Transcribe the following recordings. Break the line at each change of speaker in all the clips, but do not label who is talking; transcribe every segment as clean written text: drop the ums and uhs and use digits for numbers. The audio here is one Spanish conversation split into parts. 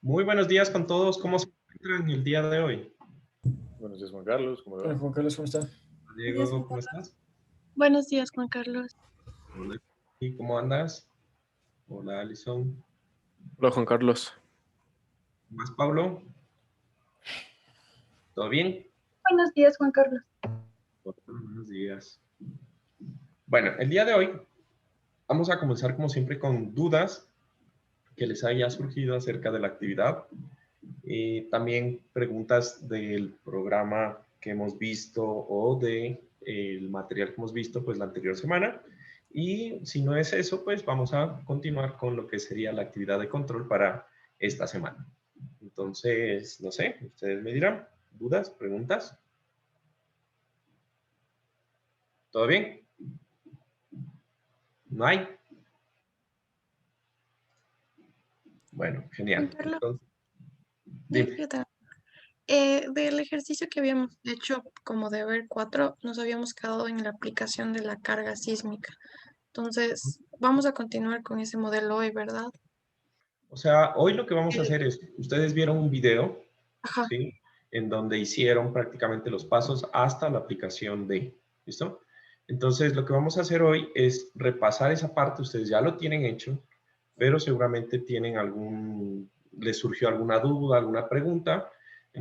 Muy buenos días con todos. ¿Cómo se encuentran el día de hoy?
Buenos días, Juan Carlos, ¿cómo le
Hola
va?
Juan Carlos, ¿cómo está?
Buenos días, Juan
Diego, ¿cómo
Carlos.
estás?
Buenos días, Juan Carlos.
Hola. ¿Y cómo andas? Hola, Alison.
Hola, Juan Carlos.
¿Cómo vas, Pablo? ¿Todo bien?
Buenos días, Juan Carlos.
Hola, buenos días. Bueno, el día de hoy vamos a comenzar como siempre con dudas que les haya surgido acerca de la actividad. También preguntas del programa que hemos visto o de el material que hemos visto pues la anterior semana. Y si no es eso, pues vamos a continuar con lo que sería la actividad de control para esta semana. Entonces, no sé, ustedes me dirán, dudas, preguntas. ¿Todo bien? ¿No hay? Bueno,
Juan
genial.
Carlos,
Entonces,
yo
dime.
quiero dar- del ejercicio que habíamos hecho como deber 4, nos habíamos quedado en la aplicación de la carga sísmica. Entonces, vamos a continuar con ese modelo hoy, ¿verdad?
O sea, hoy lo que vamos a
El-
hacer es, ustedes vieron un video,
Ajá,
¿sí? En donde hicieron prácticamente los pasos hasta la aplicación de, ¿listo? Entonces, lo que vamos a hacer hoy es repasar esa parte, ustedes ya lo tienen hecho, pero seguramente tienen les surgió alguna duda, alguna pregunta,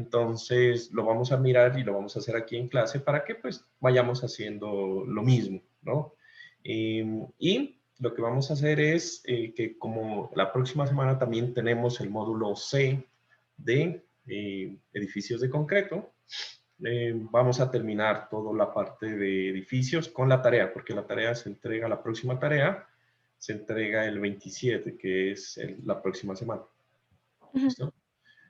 entonces lo vamos a mirar y lo vamos a hacer aquí en clase para que pues vayamos haciendo lo mismo, ¿no? Y lo que vamos a hacer es que como la próxima semana también tenemos el módulo C de edificios de concreto, vamos a terminar toda la parte de edificios con la tarea, porque la tarea se entrega, la próxima tarea se entrega el 27, que es la próxima semana.
ujú,
¿Listo?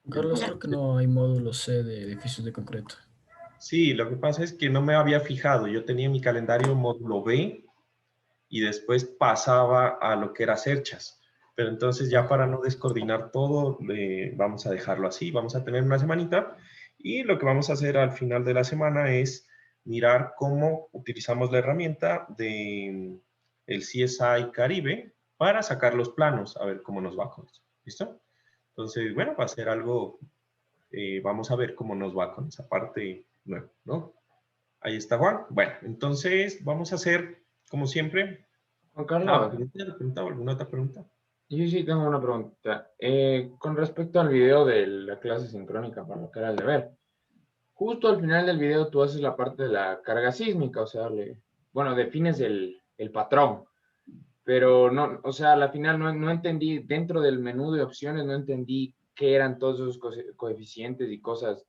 Juan Carlos,
ya.
creo que no hay módulo C de edificios de concreto.
Sí, lo que pasa es que no me había fijado. Yo tenía en mi calendario módulo B y después pasaba a lo que era cerchas. Pero entonces ya
Ah,
para no descoordinar todo, vamos a dejarlo así. Vamos a tener una semanita y lo que vamos a hacer al final de la semana es mirar cómo utilizamos la herramienta de el CSI Caribe para sacar los planos, a ver cómo nos va con eso. ¿Listo? Entonces, bueno, va a ser algo, vamos a ver cómo nos va con esa parte nueva, ¿no? Ahí está Juan. Bueno, entonces vamos a hacer, como siempre,
Juan
ah,
Carlos,
pregunta o alguna otra pregunta.
yo sí tengo una pregunta. Con respecto al video de la clase sincrónica para lo que era el deber, justo al final del video tú haces la parte de la carga sísmica, o sea, bueno, defines el patrón, pero no, o sea, al final no entendí, dentro del menú de opciones no entendí qué eran todos esos coeficientes y cosas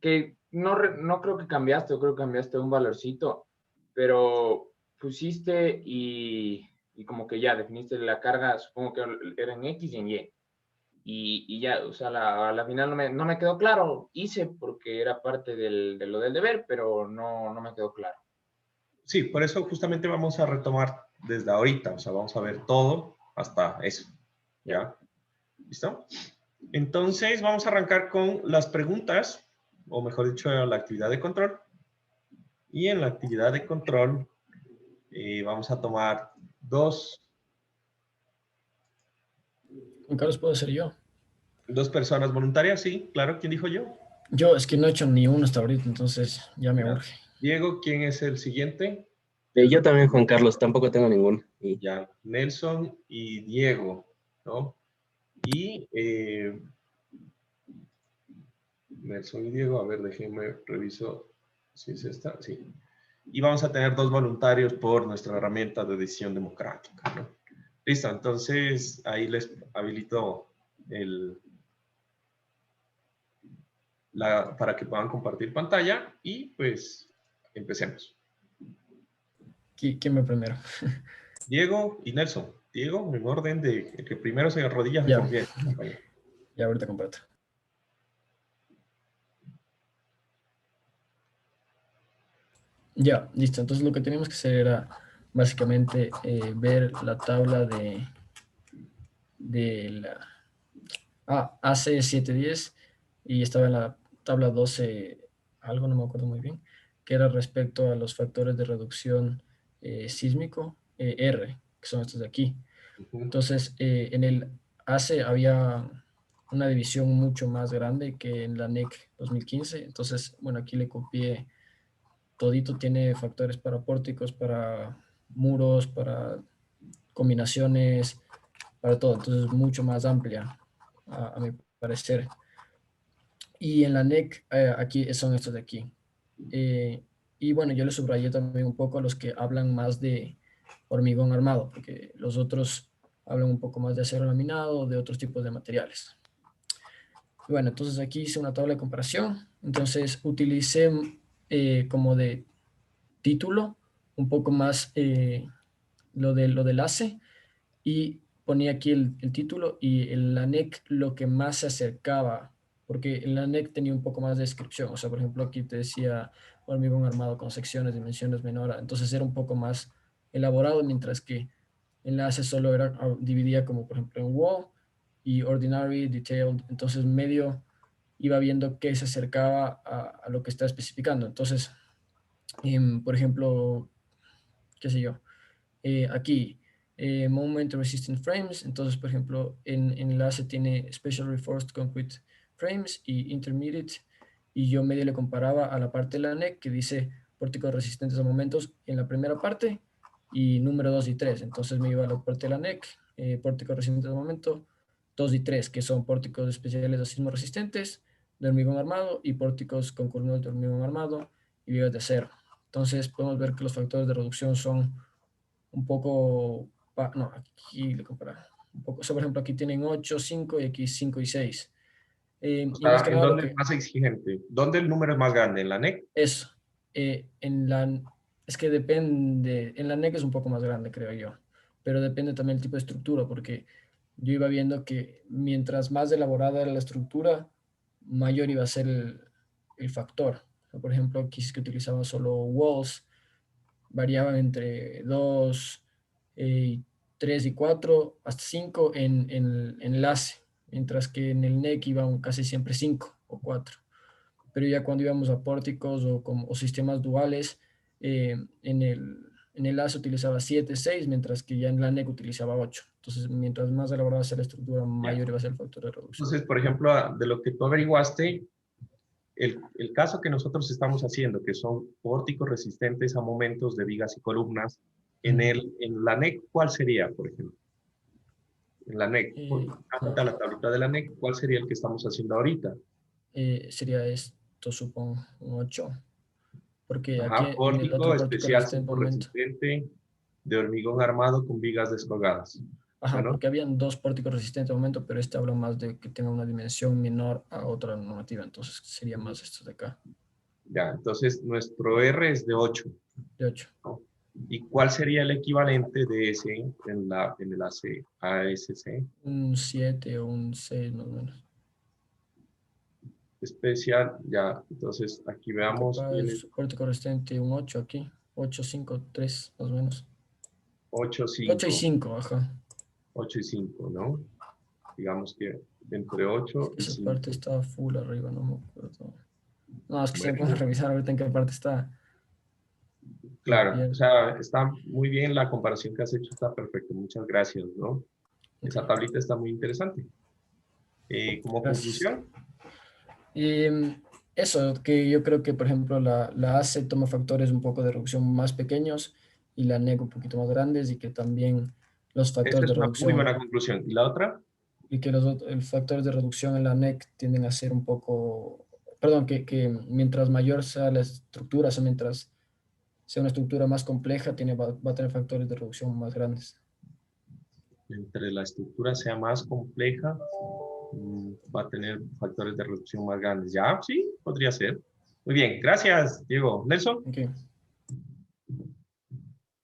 que no creo que cambiaste, o creo que cambiaste un valorcito, pero pusiste y como que ya definiste la carga, supongo que era en X y en Y. Y ya, o sea, a la final no me quedó claro. Hice porque era parte de lo del deber, pero no me quedó claro.
Sí, por eso justamente vamos a retomar desde ahorita, o sea, vamos a ver todo hasta eso,
Ya.
¿ya? ¿Listo? Entonces vamos a arrancar con las preguntas, o mejor dicho, la actividad de control. Y en la actividad de control vamos a tomar
Juan Carlos, ¿puedo ser yo?
dos personas voluntarias, sí, claro, ¿quién dijo yo?
Yo es que no he hecho ni uno hasta ahorita, entonces ya me
Ya.
urge.
Diego, ¿quién es el siguiente?
Yo también, Juan Carlos, tampoco tengo ninguno.
Ya, Nelson y Diego, ¿no? Y Nelson y Diego, a ver, déjenme reviso si es esta, sí. Y vamos a tener dos voluntarios por nuestra herramienta de decisión democrática, ¿no? Listo, entonces ahí les habilito para que puedan compartir pantalla y pues empecemos.
¿Quién me primero?
Diego y Nelson. Diego, en orden de el que primero se arrodilla, se
Ya,
conviene, compañero.
ya ahorita comparto. Ya, listo. Entonces lo que teníamos que hacer era básicamente ver la tabla de la AC710 y estaba en la tabla 12, algo no me acuerdo muy bien, que era respecto a los factores de reducción sísmico, R, que son estos de aquí.
Ujú.
Entonces, en el AC había una división mucho más grande que en la NEC 2015. Entonces, bueno, aquí le copié todito, tiene factores para pórticos, para muros, para combinaciones, para todo. Entonces, mucho más amplia, a mi parecer. Y en la NEC, aquí son estos de aquí. Y bueno, yo le subrayé también un poco a los que hablan más de hormigón armado, porque los otros hablan un poco más de acero laminado, de otros tipos de materiales. Bueno, entonces aquí hice una tabla de comparación. Entonces utilicé como de título un poco más lo del ACE, y ponía aquí el título, y en la NEC lo que más se acercaba, porque en la NEC tenía un poco más de descripción. O sea, por ejemplo, aquí te decía hormigón armado con secciones, dimensiones menor, entonces era un poco más elaborado, mientras que en la ACE solo era, dividía como por ejemplo en wall y ordinary, detailed. Entonces medio iba viendo qué se acercaba a lo que está especificando. Entonces, por ejemplo, qué sé yo, aquí, moment resistant frames. Entonces, por ejemplo, en el ACE tiene special reinforced concrete frames y intermediate, y yo medio le comparaba a la parte de la NEC que dice pórticos resistentes a momentos en la primera parte y número 2 y 3. Entonces me iba a la parte de la NEC, pórticos resistentes a momento 2 y 3, que son pórticos especiales a sismo resistentes de hormigón armado y pórticos con columnas de hormigón armado y vigas de acero. Entonces podemos ver que los factores de reducción son un poco, no, aquí le comparo un poco. O sea, por ejemplo, aquí tienen 8, 5 y aquí 5 y 6.
O
Y más
sea,
que
¿en
nada lo
dónde es
que
más exigente? ¿Dónde el número es más grande? ¿En la NEC?
es, en la, es que depende, en la NEC es un poco más grande, creo yo, pero depende también del tipo de estructura, porque yo iba viendo que mientras más elaborada era la estructura, mayor iba a ser el factor. O sea, por ejemplo, aquí es que utilizaba solo walls, variaban entre 2, 3 y 4, hasta 5 en enlace, mientras que en el NEC iban casi siempre 5 o 4. Pero ya cuando íbamos a pórticos o sistemas duales, en el ACE utilizaba 7, 6, mientras que ya en la NEC utilizaba 8. Entonces, mientras más elaborada sea la estructura,
Ya.
mayor iba a ser el factor de reducción.
Entonces, por ejemplo, de lo que tú averiguaste, el caso que nosotros estamos haciendo, que son pórticos resistentes a momentos de vigas y columnas, en la NEC, ¿cuál sería, por ejemplo? En la NEC, ahorita la tablita de la NEC, ¿cuál sería el que estamos haciendo ahorita?
Sería esto, supongo, un 8. Porque aquí
Ajá,
en el
pórtico
otro pórtico
especial
resistente
sismo
momento.
resistente de hormigón armado con vigas descolgadas.
Ajá,
Bueno,
porque habían dos pórticos resistentes de momento, pero este habla más de que tenga una dimensión menor a otra normativa. Entonces sería más estos de acá,
ya, entonces nuestro R es de 8,
de 8.
¿no? ¿Y cuál sería el equivalente de ese en el ASC?
Un 7 o un 6 más o menos.
Especial, ya, entonces aquí
Porque
veamos,
acá
tiene
es pórtico resistente un 8 aquí. 8, 5, 3 más o menos.
8,
8 y
5,
5, ajá.
8 y 5, ¿no? Digamos que entre
Es
8
que
y
esa parte
5.
está full arriba, no me acuerdo. No, es que si me pongo a
Bueno,
revisar ahorita en qué parte está, me
claro, o
pierdo.
sea, está muy bien la comparación que has hecho, está perfecto, muchas gracias, ¿no?
Ok,
Esa tablita está muy interesante. Como
gracias.
conclusión,
Y eso, que yo creo que, por ejemplo, la ACE toma factores un poco de reducción más pequeños y la NEC un poquito más grandes, y que también los
esta
factores
es
de
una muy
reducción
buena conclusión. ¿Y la otra?
y que los factores de reducción en la NEC tienden a ser un poco, perdón, que mientras mayor sea la estructura, o sea, mientras sea una estructura más compleja, va a tener factores de reducción más grandes.
Entre la estructura sea más compleja, va a tener factores de reducción más grandes. ¿Ya? Sí, podría ser. Muy bien, gracias, Diego. Nelson.
Ok,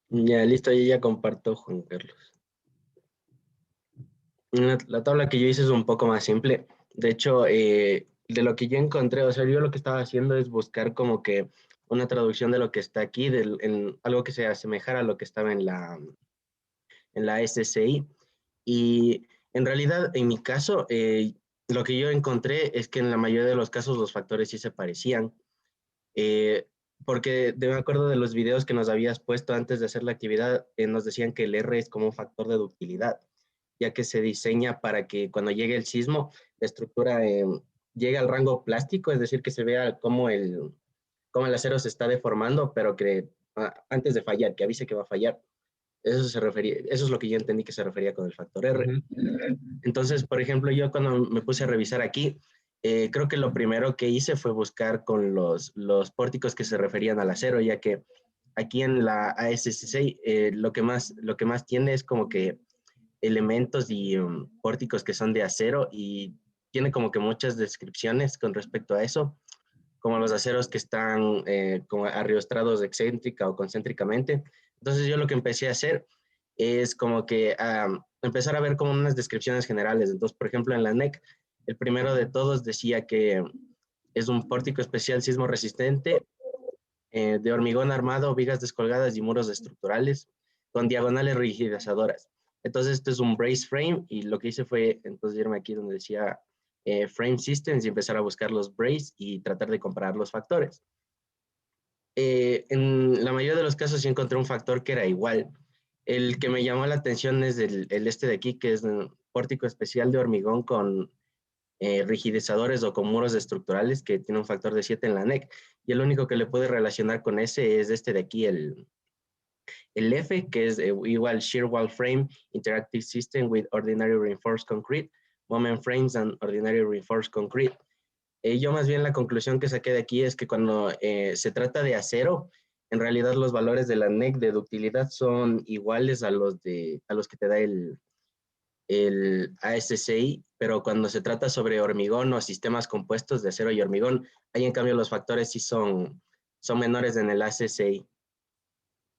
Ya, listo, yo ya comparto, Juan Carlos. La tabla que yo hice es un poco más simple. De hecho, de lo que yo encontré, o sea, yo lo que estaba haciendo es buscar como que una traducción de lo que está aquí, en algo que se asemejara a lo que estaba en la SCI. Y en realidad, en mi caso, lo que yo encontré es que en la mayoría de los casos los factores sí se parecían. Eh, Porque me acuerdo de los videos que nos habías puesto antes de hacer la actividad, nos decían que el R es como un factor de ductilidad, ya que se diseña para que cuando llegue el sismo estructura llegue al rango plástico, es decir, que se vea cómo el acero se está deformando, pero que antes de fallar, que avise que va a fallar. Eso es lo que yo entendí que se refería con el factor R. Entonces, por ejemplo, yo cuando me puse a revisar aquí, creo que lo primero que hice fue buscar con los pórticos que se referían al acero, ya que aquí en la ASC6 lo que más tiene es como que elementos y pórticos que son de acero, y tiene como que muchas descripciones con respecto a eso, como los aceros que están como arriostrados excéntrica o concéntricamente. Entonces yo lo que empecé a hacer es como que empezar a ver como unas descripciones generales. Entonces, por ejemplo, en la NEC, el primero de todos decía que es un pórtico especial sismo resistente de hormigón armado, vigas descolgadas y muros estructurales con diagonales rigidizadoras. Entonces, esto es un brace frame, y lo que hice fue entonces irme aquí donde decía Frame Systems y empezar a buscar los brace y tratar de comparar los factores. En la mayoría de los casos sí encontré un factor que era igual. El que me llamó la atención es el este de aquí, que es un pórtico especial de hormigón con rigidizadores o con muros estructurales, que tiene un factor de 7 en la NEC, y el único que le puede relacionar con ese es este de aquí, el F, que es igual Shear Wall Frame Interactive System with Ordinary Reinforced Concrete, Moment Frames and Ordinary Reinforced Concrete. Yo más bien la conclusión que saqué de aquí es que cuando se trata de acero, en realidad los valores de la NEC de ductilidad son iguales a los que te da el ASCI, pero cuando se trata sobre hormigón o sistemas compuestos de acero y hormigón, ahí en cambio los factores sí son menores en el ASCI.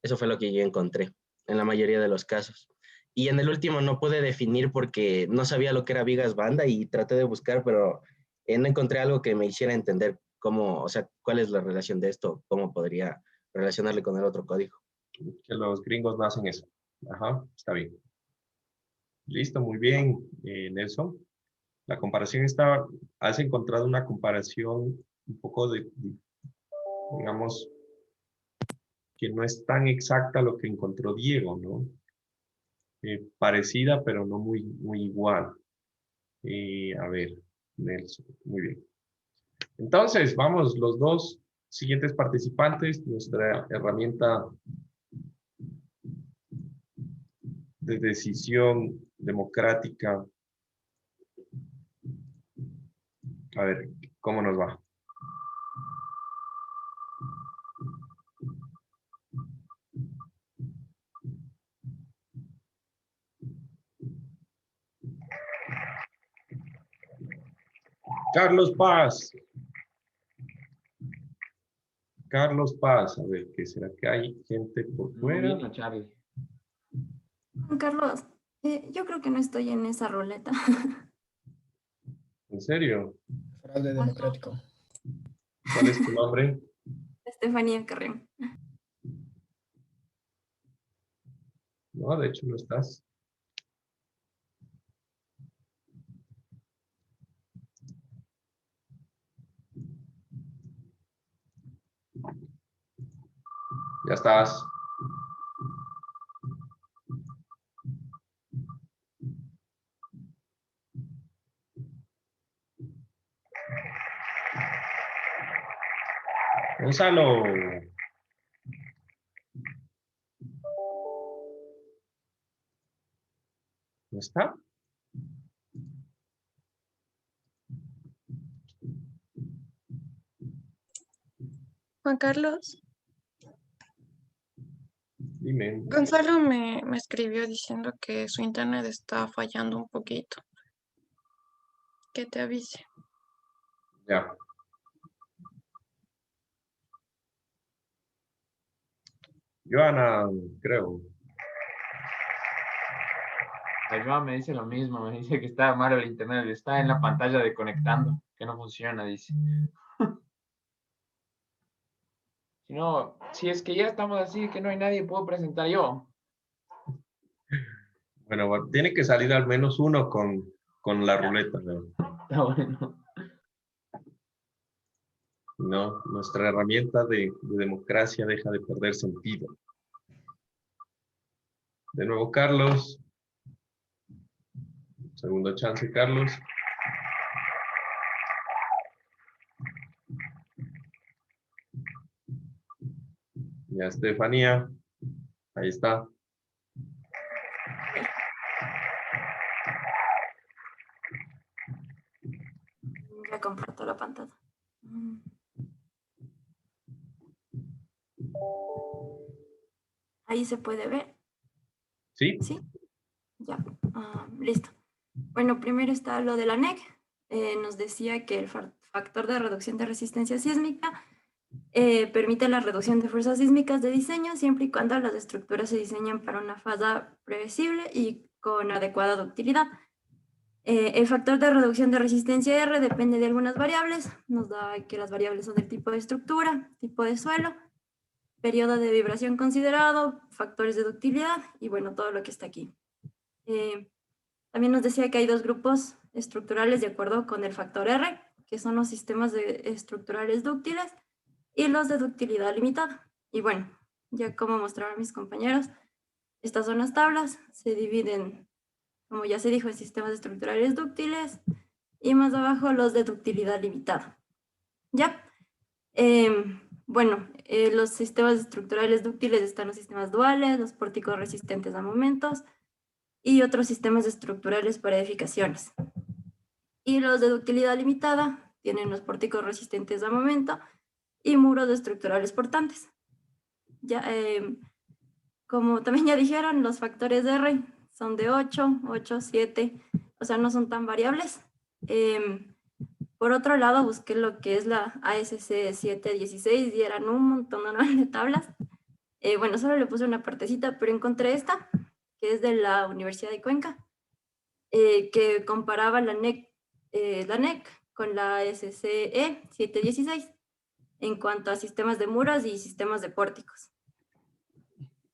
Eso fue lo que yo encontré en la mayoría de los casos. Y en el último no pude definir porque no sabía lo que era vigas banda y traté de buscar, pero no encontré algo que me hiciera entender cómo, o sea, cuál es la relación de esto, cómo podría relacionarle con el otro código.
Que los gringos no hacen eso. Ajá, está bien. Listo, muy bien, Nelson. La comparación está, has encontrado una comparación un poco digamos, que no es tan exacta lo que encontró Diego, ¿no? Parecida, pero no muy igual. A ver, Nelson, muy bien. Entonces, vamos, los dos siguientes participantes, nuestra herramienta de decisión democrática. A ver, ¿cómo nos va? Carlos Paz. Carlos Paz, a ver, ¿qué será que hay gente por fuera?
Muy bien, Charlie.
Juan Carlos, yo creo que no estoy en esa ruleta.
¿En serio?
Fraude democrático.
¿Cuál es tu nombre?
Estefanía Carrión.
No, de hecho no estás. Ya estás. Gonzalo. ¿No está?
Juan Carlos,
Dime.
Gonzalo me escribió diciendo que su internet está fallando un poquito. Que te avise.
Ya. Joana, creo.
La Joa me dice lo mismo, me dice que está mal el internet, está en la pantalla de conectando, que no funciona, dice. Si no, si es que ya estamos así, que no hay nadie, puedo presentar yo.
Bueno, tiene que salir al menos uno con la ruleta, ¿no?
Está bueno.
No, nuestra herramienta de democracia deja de perder sentido. De nuevo, Carlos. Segundo chance, Carlos. Ya, Estefanía. Ahí está.
Ya comparto la pantalla. Ahí se puede ver.
¿Sí?
¿Sí? Ya. Listo. Bueno, primero está lo de la NEC. Nos decía que el factor de reducción de resistencia sísmica permite la reducción de fuerzas sísmicas de diseño siempre y cuando las estructuras se diseñen para una falla previsible y con adecuada ductilidad. El factor de reducción de resistencia R depende de algunas variables. Nos da que las variables son del tipo de estructura, tipo de suelo, periodo de vibración considerado, factores de ductilidad y bueno, todo lo que está aquí. También nos decía que hay dos grupos estructurales de acuerdo con el factor R, que son los sistemas estructurales dúctiles y los de ductilidad limitada. Y bueno, ya como mostraron mis compañeros, estas son las tablas, se dividen, como ya se dijo, en sistemas estructurales dúctiles y más abajo los de ductilidad limitada. ¿Ya? Bueno, los sistemas estructurales dúctiles están los sistemas duales, los pórticos resistentes a momentos y otros sistemas estructurales para edificaciones. Y los de ductilidad limitada tienen los pórticos resistentes a momento y muros estructurales portantes. Ya, como también ya dijeron, los factores de R son de 8, 8, 7, o sea, no son tan variables. Por otro lado, busqué lo que es la ASC 716 y eran un montón de tablas. Bueno, solo le puse una partecita, pero encontré esta, que es de la Universidad de Cuenca, que comparaba la NEC con la ASCE 716 en cuanto a sistemas de muros y sistemas de pórticos.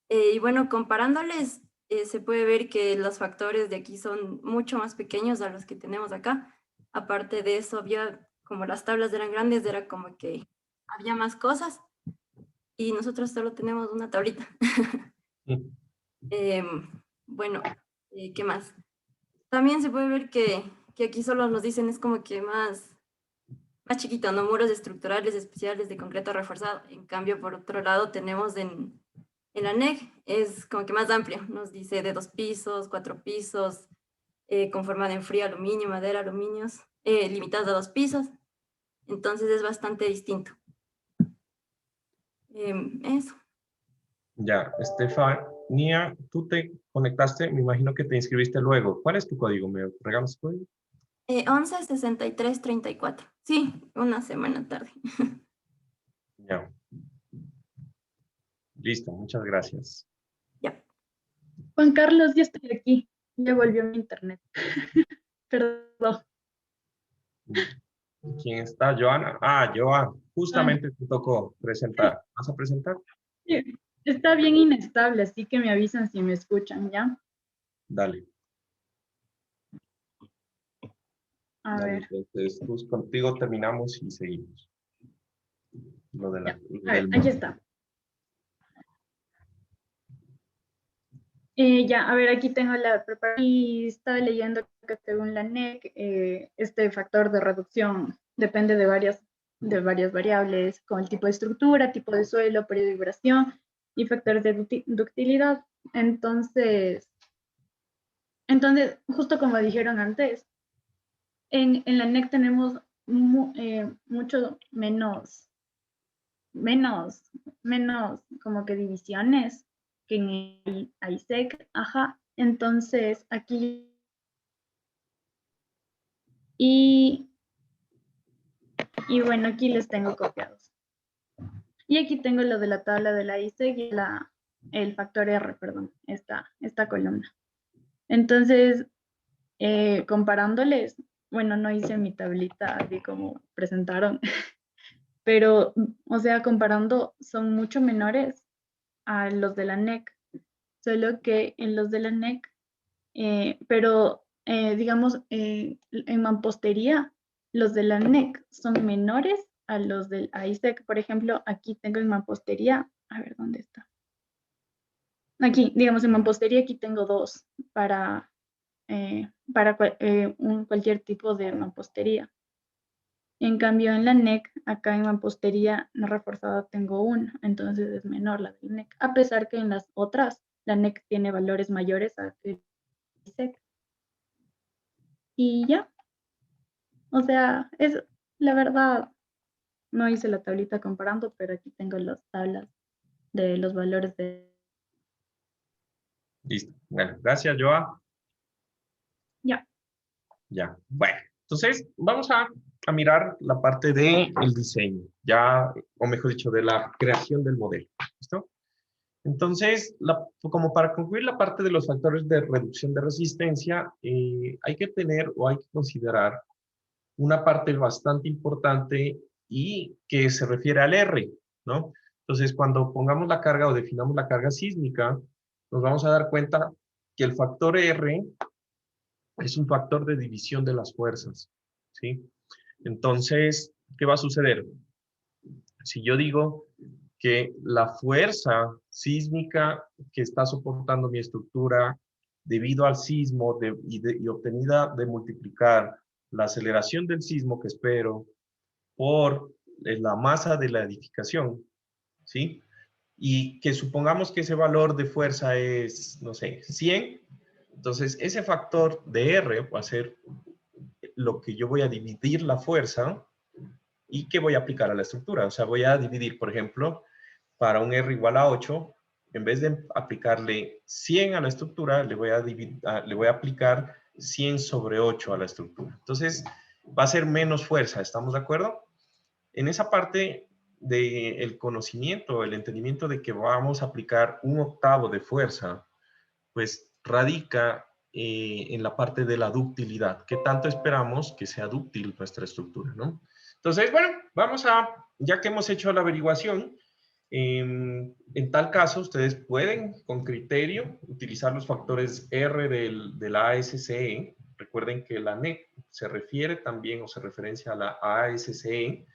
Y bueno, comparándoles, se puede ver que los factores de aquí son mucho más pequeños a los que tenemos acá. Aparte de eso, había, como las tablas eran grandes, era como que había más cosas y nosotros solo tenemos una tablita. Bueno, ¿qué más? También se puede ver que aquí solo nos dicen es como que más chiquito, ¿no? Muros estructurales especiales de concreto reforzado. En cambio, por otro lado, tenemos en la NEC, es como que más amplio. Nos dice de 2 pisos, 4 pisos, conformada en frío, aluminio, madera, aluminios, limitadas a 2 pisos. Entonces es bastante distinto. Eso.
Ya, Estefanía, tú te conectaste, me imagino que te inscribiste luego. ¿Cuál es tu código? ¿Me regalas tu código?
116334. Sí, una semana tarde.
Ya. Listo, muchas gracias.
Ya.
Juan Carlos, ya estoy aquí. Ya volvió mi internet. Perdón.
¿Quién está? Joana. Ah, Joana. Justamente te tocó presentar. ¿Vas a presentar?
Sí, está bien inestable, así que me avisan si me escuchan, ¿ya?
Dale.
A
Dale,
ver.
entonces, contigo terminamos y seguimos. Lo de
Ya.
lo
A ver,
del
aquí está. Ya, a ver, aquí tengo la preparación y estaba leyendo que según la NEC, este factor de reducción depende de varias variables, como el tipo de estructura, tipo de suelo, periodo de vibración y factores de ductilidad. Entonces, justo como dijeron antes, en la NEC tenemos mucho menos como que divisiones que en el ISEC, ajá. Entonces, aquí, y bueno, aquí les tengo copiados. Y aquí tengo lo de la tabla de la ISEC y el factor R, perdón, esta columna. Entonces, comparándoles, bueno, no hice mi tablita así como presentaron, pero, o sea, comparando, son mucho menores a los de la NEC, solo que en los de la NEC, pero digamos, en mampostería, los de la NEC son menores a los del ISEC. Por ejemplo, aquí tengo en mampostería, a ver, ¿dónde está? Aquí, digamos, en mampostería aquí tengo 2 para cualquier tipo de mampostería. En cambio, en la NEC, acá en mampostería no reforzada tengo 1, entonces es menor la del NEC, a pesar que en las otras, la NEC tiene valores mayores a que el ISEC. Y ya, o sea, es la verdad, no hice la tablita comparando, pero aquí tengo las tablas de los valores de...
Listo. Bueno, gracias, Joa.
Ya.
Ya. Bueno, entonces vamos a mirar la parte del diseño, ya, o mejor dicho, de la creación del modelo. ¿Listo? Entonces, como para concluir la parte de los factores de reducción de resistencia, hay que tener o hay que considerar una parte bastante importante y que se refiere al R, ¿no? Entonces, cuando pongamos la carga o definamos la carga sísmica, nos vamos a dar cuenta que el factor R es un factor de división de las fuerzas, ¿sí? Entonces, ¿qué va a suceder? Si yo digo que la fuerza sísmica que está soportando mi estructura debido al sismo y obtenida de multiplicar la aceleración del sismo que espero por la masa de la edificación, ¿sí? Y que supongamos que ese valor de fuerza es, no sé, 100, entonces ese factor de R va a ser lo que yo voy a dividir la fuerza y que voy a aplicar a la estructura. O sea, voy a dividir, por ejemplo, para un R igual a 8, en vez de aplicarle 100 a la estructura, le voy a aplicar 100 sobre 8 a la estructura. Entonces, va a ser menos fuerza, ¿estamos de acuerdo? En esa parte del conocimiento, el entendimiento de que vamos a aplicar 1/8 de fuerza, pues radica en la parte de la ductilidad. ¿Qué tanto esperamos que sea dúctil nuestra estructura, no? Entonces, bueno, ya que hemos hecho la averiguación, en tal caso, ustedes pueden, con criterio, utilizar los factores R de la ASCE. Recuerden que la NEC se refiere también o se referencia a la ASCE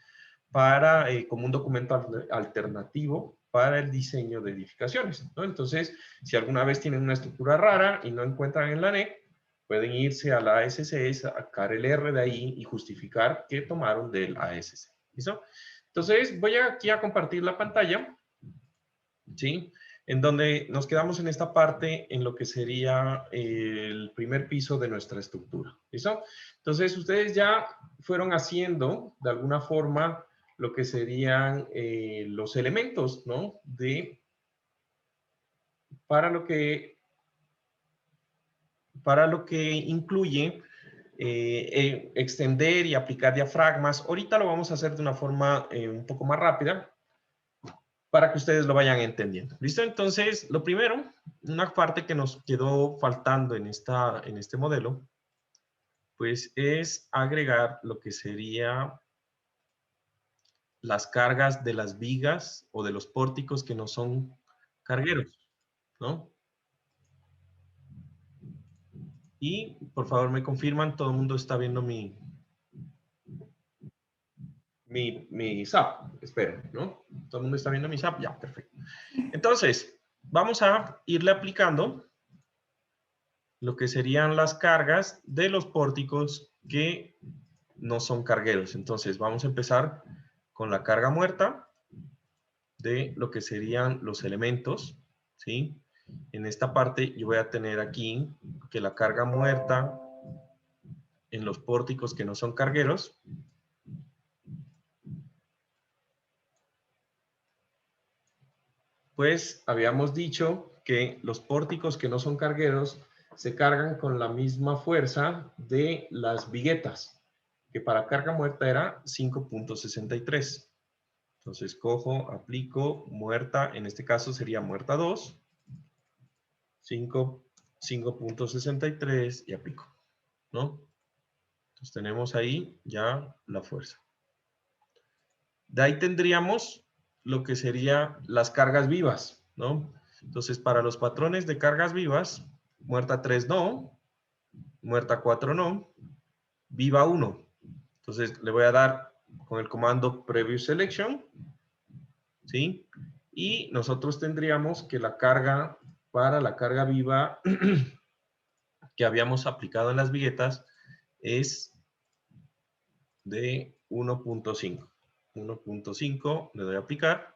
como un documento alternativo para el diseño de edificaciones, ¿no? Entonces, si alguna vez tienen una estructura rara y no encuentran en la NEC, pueden irse a la ASCE, sacar el R de ahí y justificar que tomaron del ASCE. ¿Listo? Entonces, voy aquí a compartir la pantalla, ¿sí? En donde nos quedamos en esta parte, en lo que sería el primer piso de nuestra estructura. ¿Listo? Entonces, ustedes ya fueron haciendo, de alguna forma, lo que serían los elementos, ¿no? Para lo que incluye extender y aplicar diafragmas. Ahorita lo vamos a hacer de una forma un poco más rápida para que ustedes lo vayan entendiendo. ¿Listo? Entonces, lo primero, una parte que nos quedó faltando en este modelo, pues es agregar lo que sería las cargas de las vigas o de los pórticos que no son cargueros, ¿no? Y, por favor, me confirman, todo el mundo está viendo mi SAP, esperen, ¿no? ¿Todo el mundo está viendo mi SAP? Ya, perfecto. Entonces, vamos a irle aplicando lo que serían las cargas de los pórticos que no son cargueros. Entonces, vamos a empezar con la carga muerta de lo que serían los elementos, ¿sí? En esta parte yo voy a tener aquí que la carga muerta en los pórticos que no son cargueros pues habíamos dicho que los pórticos que no son cargueros se cargan con la misma fuerza de las viguetas, que para carga muerta era 5.63. Entonces cojo, aplico, muerta, en este caso sería muerta 2, 5.63 y aplico, ¿no? Entonces tenemos ahí ya la fuerza. De ahí tendríamos lo que serían las cargas vivas, ¿no? Entonces, para los patrones de cargas vivas, muerta 3 no, muerta 4 no, viva 1. Entonces, le voy a dar con el comando preview selection, ¿sí? Y nosotros tendríamos que la carga, para la carga viva que habíamos aplicado en las viguetas, es de 1.5. 1.5, le doy a aplicar.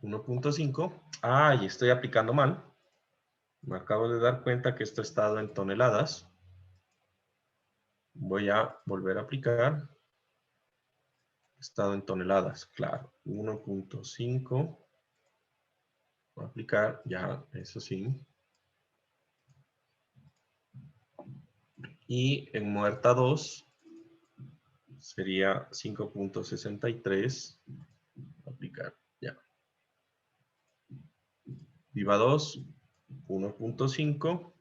1.5. Y estoy aplicando mal. Me acabo de dar cuenta que esto ha estado en toneladas. Voy a volver a aplicar. Estado en toneladas, claro. 1.5. Voy a aplicar, ya, eso sí. Y en muerta 2 sería 5.63. Aplicar, ya. Viva 2, 1.5.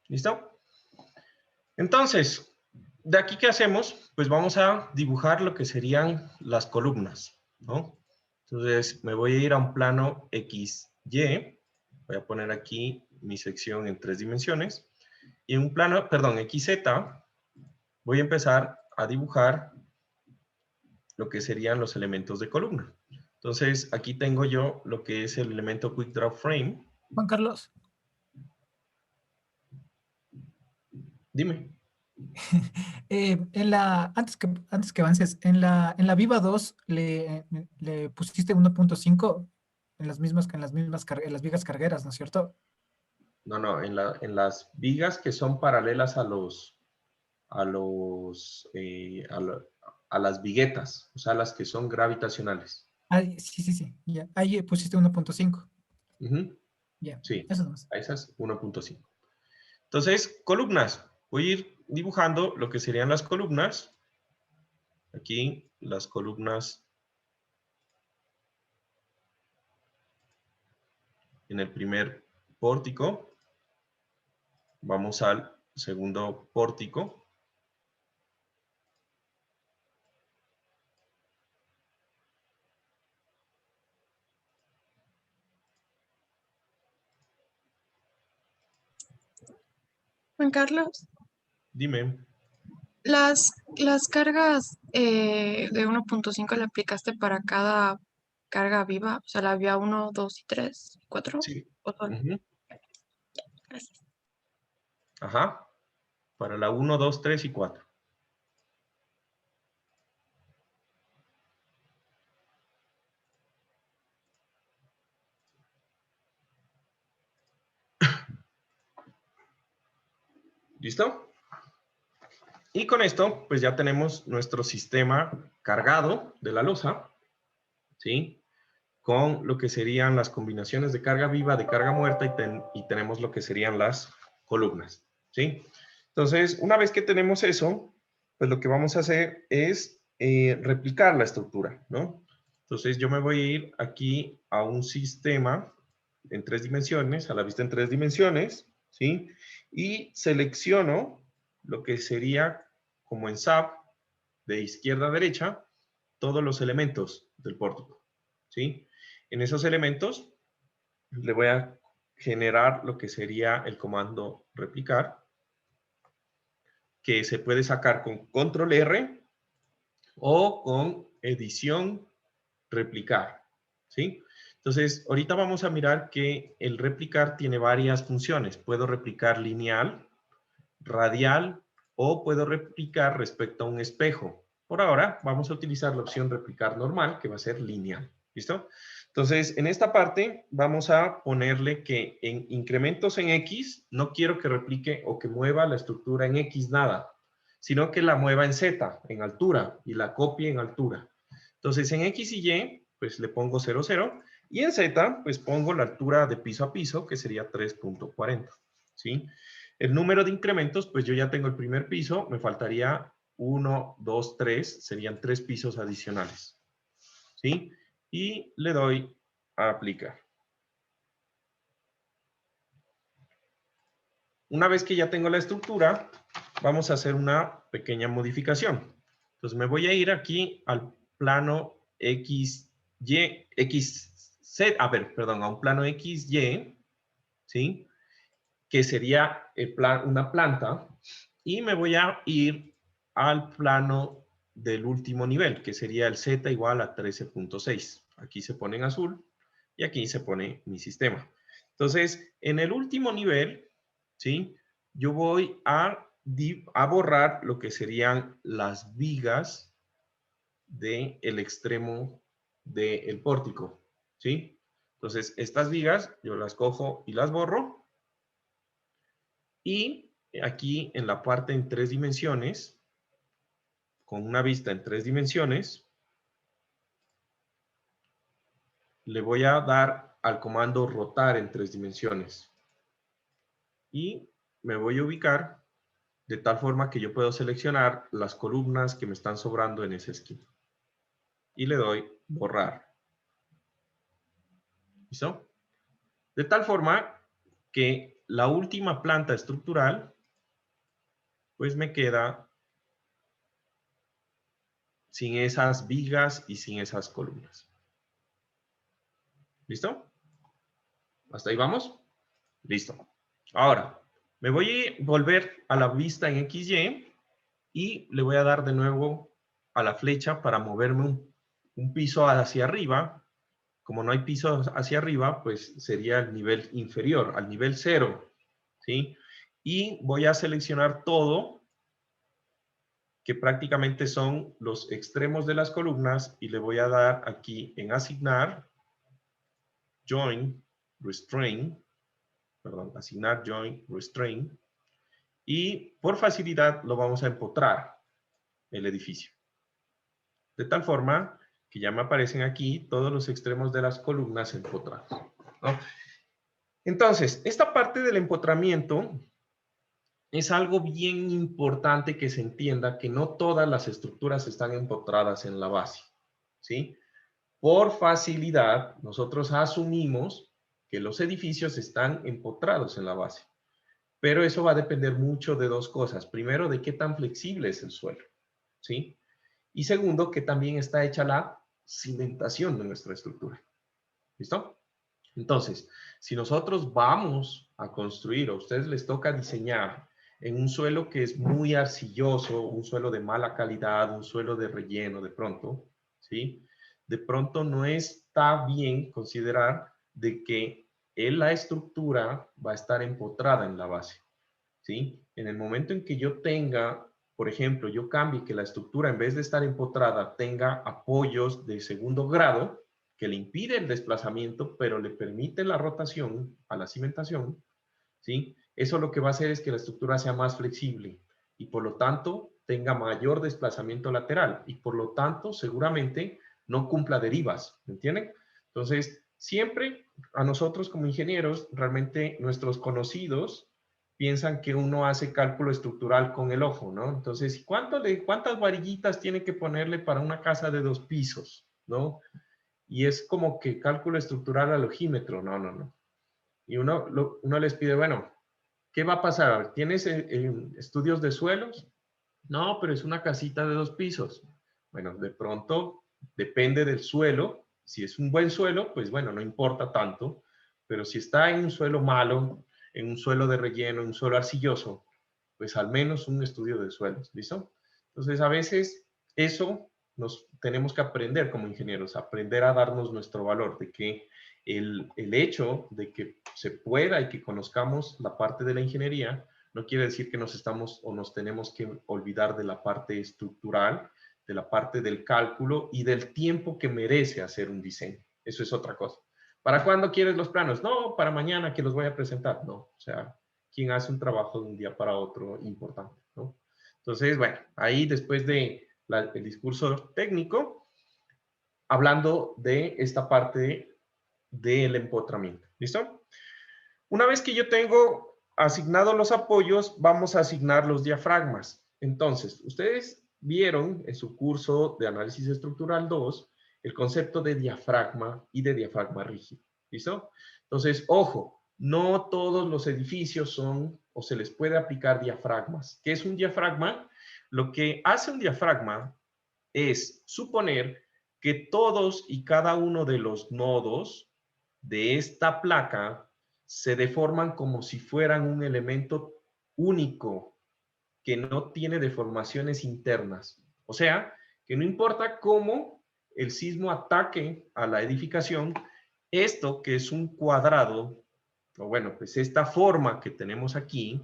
¿Listo? Entonces, ¿de aquí qué hacemos? Pues vamos a dibujar lo que serían las columnas, ¿no? Entonces, me voy a ir a un plano XY. Voy a poner aquí mi sección en 3 dimensiones. Y en un plano, perdón, XZ, voy a empezar a dibujar lo que serían los elementos de columna. Entonces, aquí tengo yo lo que es el elemento Quick Draw Frame.
Juan Carlos.
Dime.
Antes que avances, en la Viva 2 le pusiste 1.5 en las vigas cargueras, ¿no es cierto?
No, en las vigas que son paralelas a las viguetas, o sea, las que son gravitacionales.
Sí. Ya. Ahí pusiste 1.5. Ya,
Sí,
eso nomás.
a esas 1.5. Entonces, columnas. Voy a ir dibujando lo que serían las columnas. Aquí, las columnas en el primer pórtico. Vamos al segundo pórtico.
Juan Carlos,
Dime.
las cargas de 1.5 le aplicaste para cada carga viva, o sea, la vía 1, 2 y 3, 4.
Sí.
¿O solo?
Ujú.
Gracias.
Ajá. Para la 1, 2, 3 y 4. ¿Listo? Y con esto, pues ya tenemos nuestro sistema cargado de la losa, ¿sí? Con lo que serían las combinaciones de carga viva, de carga muerta y tenemos lo que serían las columnas, ¿sí? Entonces, una vez que tenemos eso, pues lo que vamos a hacer es replicar la estructura, ¿no? Entonces, yo me voy a ir aquí a un sistema en 3 dimensiones, a la vista en 3 dimensiones, ¿sí? Y selecciono lo que sería como en SAP, de izquierda a derecha, todos los elementos del pórtico, ¿sí? En esos elementos le voy a generar lo que sería el comando replicar, que se puede sacar con control R o con edición replicar, ¿sí? Entonces, ahorita vamos a mirar que el replicar tiene varias funciones. Puedo replicar lineal, radial o puedo replicar respecto a un espejo. Por ahora vamos a utilizar la opción replicar normal, que va a ser lineal. ¿Listo? Entonces, en esta parte vamos a ponerle que en incrementos en X, no quiero que replique o que mueva la estructura en X nada, sino que la mueva en Z, en altura, y la copie en altura. Entonces, en X y Y, pues le pongo 0, 0, y en Z, pues pongo la altura de piso a piso, que sería 3.40, ¿sí? El número de incrementos, pues yo ya tengo el primer piso, me faltaría 1, 2, 3, serían 3 pisos adicionales, ¿sí? Y le doy a aplicar. una vez que ya tengo la estructura, vamos a hacer una pequeña modificación. Entonces me voy a ir aquí al plano XY, a un plano XY, ¿sí? Que sería una planta, y me voy a ir al plano del último nivel, que sería el Z igual a 13.6. Aquí se pone en azul y aquí se pone mi sistema. Entonces, en el último nivel, ¿sí? Yo voy a borrar lo que serían las vigas del extremo del pórtico, ¿sí? Entonces, estas vigas yo las cojo y las borro. Y aquí en la parte en 3 dimensiones, con una vista en 3 dimensiones, le voy a dar al comando rotar en 3 dimensiones. Y me voy a ubicar de tal forma que yo puedo seleccionar las columnas que me están sobrando en esa esquina. Y le doy borrar. ¿Listo? De tal forma que la última planta estructural, pues me queda sin esas vigas y sin esas columnas. ¿Listo? ¿Hasta ahí vamos? Listo. Ahora, me voy a volver a la vista en XY y le voy a dar de nuevo a la flecha para moverme un piso hacia arriba. Como no hay piso hacia arriba, pues sería el nivel inferior, al nivel 0, ¿sí? Y voy a seleccionar todo, que prácticamente son los extremos de las columnas, y le voy a dar aquí en asignar, join, restrain, perdón, asignar, join, restrain, y por facilidad lo vamos a empotrar el edificio. De tal forma que ya me aparecen aquí todos los extremos de las columnas empotrados, ¿no? Entonces, esta parte del empotramiento es algo bien importante que se entienda, que no todas las estructuras están empotradas en la base, ¿sí? Por facilidad, nosotros asumimos que los edificios están empotrados en la base. Pero eso va a depender mucho de dos cosas. Primero, de qué tan flexible es el suelo, ¿sí? Y segundo, que también está hecha la cimentación de nuestra estructura. ¿Listo? Entonces, si nosotros vamos a construir, o a ustedes les toca diseñar en un suelo que es muy arcilloso, un suelo de mala calidad, un suelo de relleno de pronto, ¿sí? De pronto no está bien considerar de que la estructura va a estar empotrada en la base, ¿sí? En el momento en que yo tenga, por ejemplo, yo cambie que la estructura, en vez de estar empotrada, tenga apoyos de segundo grado, que le impide el desplazamiento, pero le permite la rotación a la cimentación, ¿sí? Eso lo que va a hacer es que la estructura sea más flexible y por lo tanto tenga mayor desplazamiento lateral y por lo tanto seguramente no cumpla derivas, ¿me entienden? Entonces, siempre a nosotros como ingenieros, realmente nuestros conocidos piensan que uno hace cálculo estructural con el ojo, ¿no? Entonces, ¿cuántas varillitas tiene que ponerle para una casa de 2 pisos, ¿no? Y es como que cálculo estructural al ojímetro. No, no, no. Y uno les pide, bueno, ¿qué va a pasar? ¿Tienes estudios de suelos? No, pero es una casita de 2 pisos. Bueno, de pronto depende del suelo. Si es un buen suelo, pues bueno, no importa tanto. Pero si está en un suelo malo, en un suelo de relleno, en un suelo arcilloso, pues al menos un estudio de suelos. ¿Listo? Entonces, a veces eso nos tenemos que aprender como ingenieros, aprender a darnos nuestro valor, de que el hecho de que se pueda y que conozcamos la parte de la ingeniería no quiere decir que nos tenemos que olvidar de la parte estructural, de la parte del cálculo y del tiempo que merece hacer un diseño. Eso es otra cosa. ¿Para cuándo quieres los planos? No, para mañana que los voy a presentar. No, o sea, ¿quién hace un trabajo de un día para otro importante, ¿no? Entonces, bueno, ahí después de el discurso técnico, hablando de esta parte del empotramiento. ¿Listo? Una vez que yo tengo asignados los apoyos, vamos a asignar los diafragmas. Entonces, ustedes vieron en su curso de análisis estructural 2 el concepto de diafragma y de diafragma rígido. ¿Listo? Entonces, ojo, no todos los edificios son o se les puede aplicar diafragmas. ¿Qué es un diafragma? Lo que hace un diafragma es suponer que todos y cada uno de los nodos de esta placa se deforman como si fueran un elemento único que no tiene deformaciones internas. O sea, que no importa cómo el sismo ataque a la edificación, esto que es un cuadrado, o bueno, pues esta forma que tenemos aquí,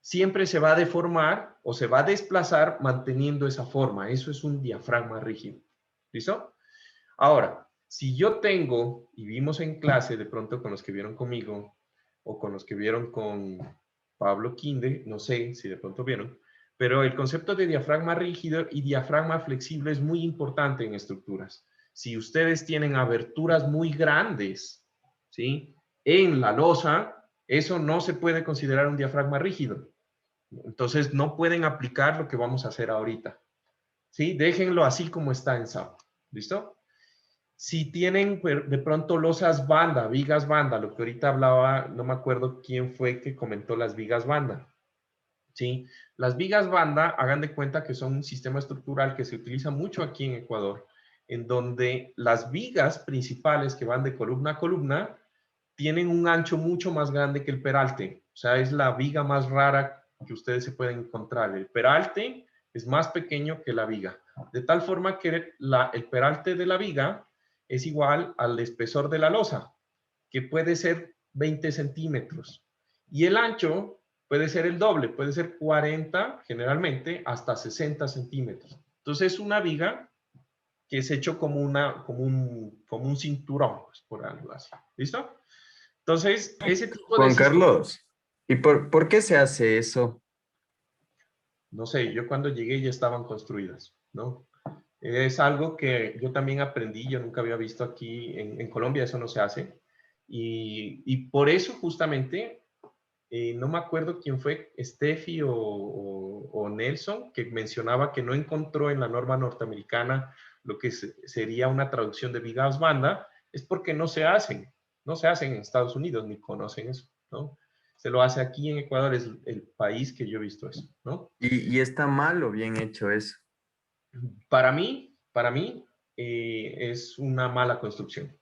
siempre se va a deformar o se va a desplazar manteniendo esa forma. Eso es un diafragma rígido. ¿Listo? Ahora, si yo tengo, y vimos en clase de pronto con los que vieron conmigo, o con los que vieron con Pablo Quinde, no sé si de pronto vieron, pero el concepto de diafragma rígido y diafragma flexible es muy importante en estructuras. Si ustedes tienen aberturas muy grandes, ¿sí?, en la losa, eso no se puede considerar un diafragma rígido. Entonces, no pueden aplicar lo que vamos a hacer ahorita. ¿Sí? Déjenlo así como está en SAP. ¿Listo? Si tienen de pronto losas banda, vigas banda, lo que ahorita hablaba, no me acuerdo quién fue que comentó las vigas banda. ¿Sí? Las vigas banda, hagan de cuenta que son un sistema estructural que se utiliza mucho aquí en Ecuador, en donde las vigas principales que van de columna a columna tienen un ancho mucho más grande que el peralte. O sea, es la viga más rara que ustedes se pueden encontrar. El peralte es más pequeño que la viga. De tal forma que el peralte de la viga es igual al espesor de la losa, que puede ser 20 centímetros. Y el ancho puede ser el doble, puede ser 40, generalmente, hasta 60 centímetros. Entonces, es una viga que es hecho como un cinturón, pues, por algo así. ¿Listo? Entonces, ese tipo de...
Juan Carlos, ¿y por qué se hace eso?
No sé, yo cuando llegué ya estaban construidas, ¿no? Es algo que yo también aprendí, yo nunca había visto aquí en Colombia, eso no se hace. Y por eso justamente, no me acuerdo quién fue, Steffi o Nelson, que mencionaba que no encontró en la norma norteamericana lo que sería una traducción de vigas banda, es porque no se hacen en Estados Unidos, ni conocen eso, ¿no? Se lo hace aquí en Ecuador, es el país que yo he visto eso, ¿no?
¿Y está mal o bien hecho eso?
Para mí, es una mala construcción.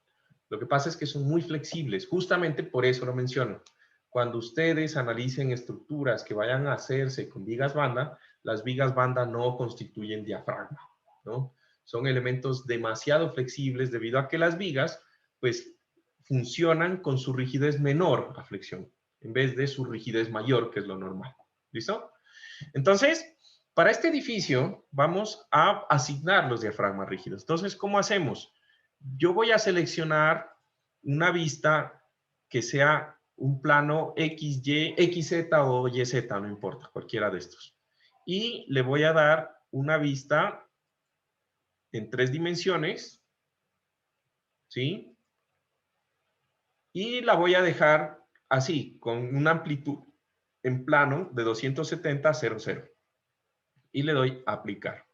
Lo que pasa es que son muy flexibles, justamente por eso lo menciono. Cuando ustedes analicen estructuras que vayan a hacerse con vigas banda, las vigas banda no constituyen diafragma, ¿no? Son elementos demasiado flexibles debido a que las vigas, pues, funcionan con su rigidez menor a flexión, en vez de su rigidez mayor, que es lo normal. ¿Listo? Entonces, para este edificio vamos a asignar los diafragmas rígidos. Entonces, ¿cómo hacemos? Yo voy a seleccionar una vista que sea un plano XY, XZ o YZ, no importa, cualquiera de estos. Y le voy a dar una vista en 3 dimensiones, ¿sí? Y la voy a dejar así, con una amplitud en plano de 270 a 00. Y le doy a aplicar.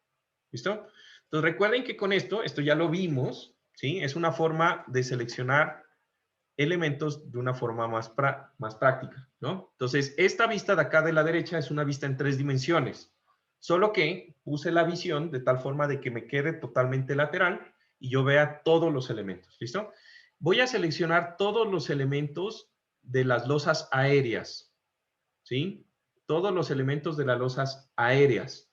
¿Listo? Entonces recuerden que con esto ya lo vimos, ¿sí? Es una forma de seleccionar elementos de una forma más práctica, ¿no? Entonces, esta vista de acá de la derecha es una vista en 3 dimensiones, solo que puse la visión de tal forma de que me quede totalmente lateral y yo vea todos los elementos, ¿listo? Voy a seleccionar todos los elementos de las losas aéreas, ¿sí? Todos los elementos de las losas aéreas,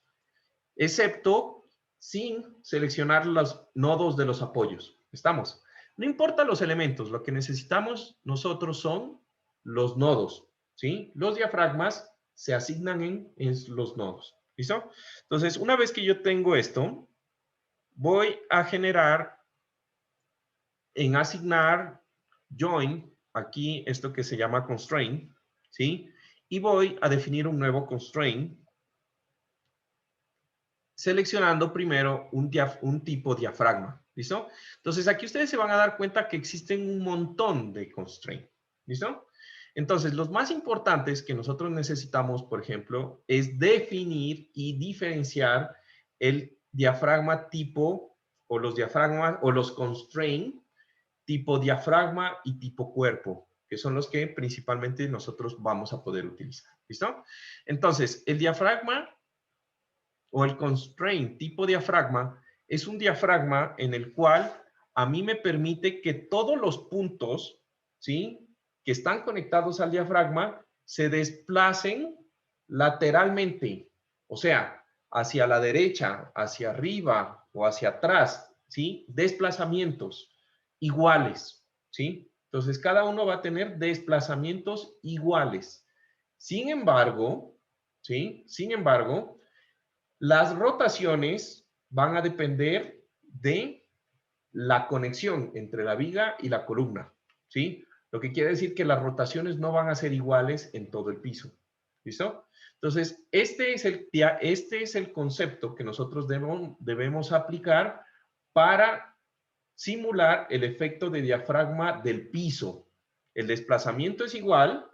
excepto sin seleccionar los nodos de los apoyos. ¿Estamos? No importa los elementos, lo que necesitamos nosotros son los nodos, ¿sí? Los diafragmas se asignan en los nodos, ¿listo? Entonces, una vez que yo tengo esto, voy a generar en asignar join, aquí esto que se llama constraint, ¿sí? Y voy a definir un nuevo constraint seleccionando primero un tipo diafragma, ¿listo? Entonces, aquí ustedes se van a dar cuenta que existen un montón de constraints, ¿listo? Entonces, los más importantes que nosotros necesitamos, por ejemplo, es definir y diferenciar el diafragma tipo o los diafragmas o los constraints tipo diafragma y tipo cuerpo. que son los que principalmente nosotros vamos a poder utilizar. ¿Listo? Entonces, el diafragma o el constraint tipo diafragma es un diafragma en el cual a mí me permite que todos los puntos, ¿sí?, que están conectados al diafragma se desplacen lateralmente, o sea, hacia la derecha, hacia arriba o hacia atrás, ¿sí? Desplazamientos iguales, ¿sí? Entonces, cada uno va a tener desplazamientos iguales. Sin embargo, ¿sí? Sin embargo, las rotaciones van a depender de la conexión entre la viga y la columna, ¿sí? Lo que quiere decir que las rotaciones no van a ser iguales en todo el piso. ¿Listo? Entonces, este es el concepto que nosotros debemos aplicar para simular el efecto de diafragma del piso. El desplazamiento es igual,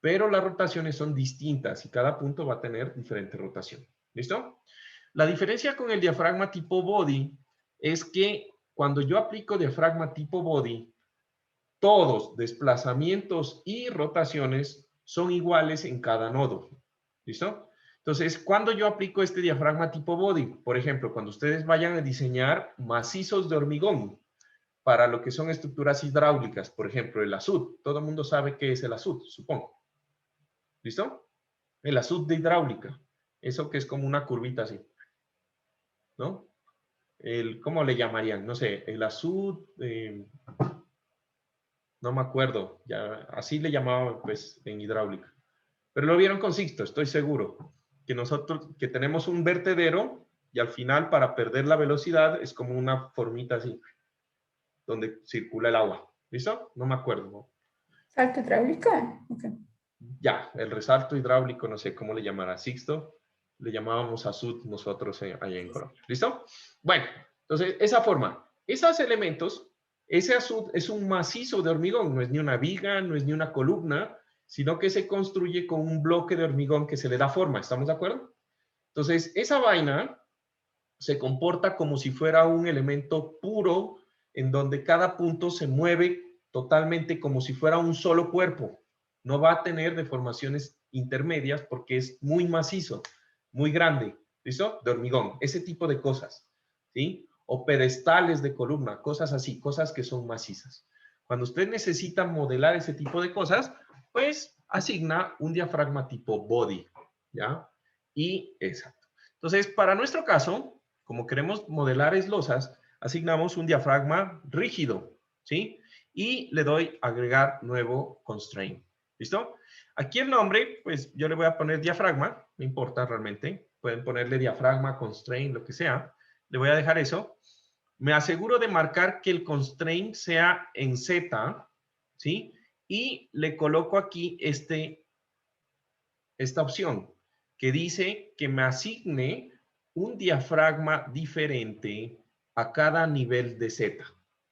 pero las rotaciones son distintas y cada punto va a tener diferente rotación. ¿Listo? La diferencia con el diafragma tipo body es que cuando yo aplico diafragma tipo body, todos desplazamientos y rotaciones son iguales en cada nodo. ¿Listo? Entonces, cuando yo aplico este diafragma tipo body, por ejemplo, cuando ustedes vayan a diseñar macizos de hormigón para lo que son estructuras hidráulicas, por ejemplo, el azud. Todo el mundo sabe qué es el azud, supongo. ¿Listo? El azud de hidráulica. Eso que es como una curvita así. ¿No? ¿Cómo le llamarían? No sé, el azud... no me acuerdo, ya así le llamaban pues en hidráulica. Pero lo vieron con Sixto, estoy seguro. Que nosotros, que tenemos un vertedero y al final para perder la velocidad es como una formita así, donde circula el agua. ¿Listo? No me acuerdo, ¿no?
¿Salto hidráulico? Okay.
Ya, el resalto hidráulico, no sé cómo le llamará Sixto. Le llamábamos azud nosotros allá en Colombia. ¿Listo? Bueno, entonces esa forma, esos elementos, ese azud es un macizo de hormigón, no es ni una viga, no es ni una columna, sino que se construye con un bloque de hormigón que se le da forma. ¿Estamos de acuerdo? Entonces, esa vaina se comporta como si fuera un elemento puro en donde cada punto se mueve totalmente como si fuera un solo cuerpo. No va a tener deformaciones intermedias porque es muy macizo, muy grande, ¿listo? De hormigón, ese tipo de cosas, ¿sí? O pedestales de columna, cosas así, cosas que son macizas. Cuando usted necesita modelar ese tipo de cosas, pues asigna un diafragma tipo body, ¿ya? Y exacto. Entonces, para nuestro caso, como queremos modelar eslosas, asignamos un diafragma rígido, ¿sí? Y le doy agregar nuevo constraint. ¿Listo? Aquí el nombre, pues yo le voy a poner diafragma, no importa realmente. Pueden ponerle diafragma, constraint, lo que sea. Le voy a dejar eso. Me aseguro de marcar que el constraint sea en Z, ¿sí? Y le coloco aquí esta opción que dice que me asigne un diafragma diferente a cada nivel de Z.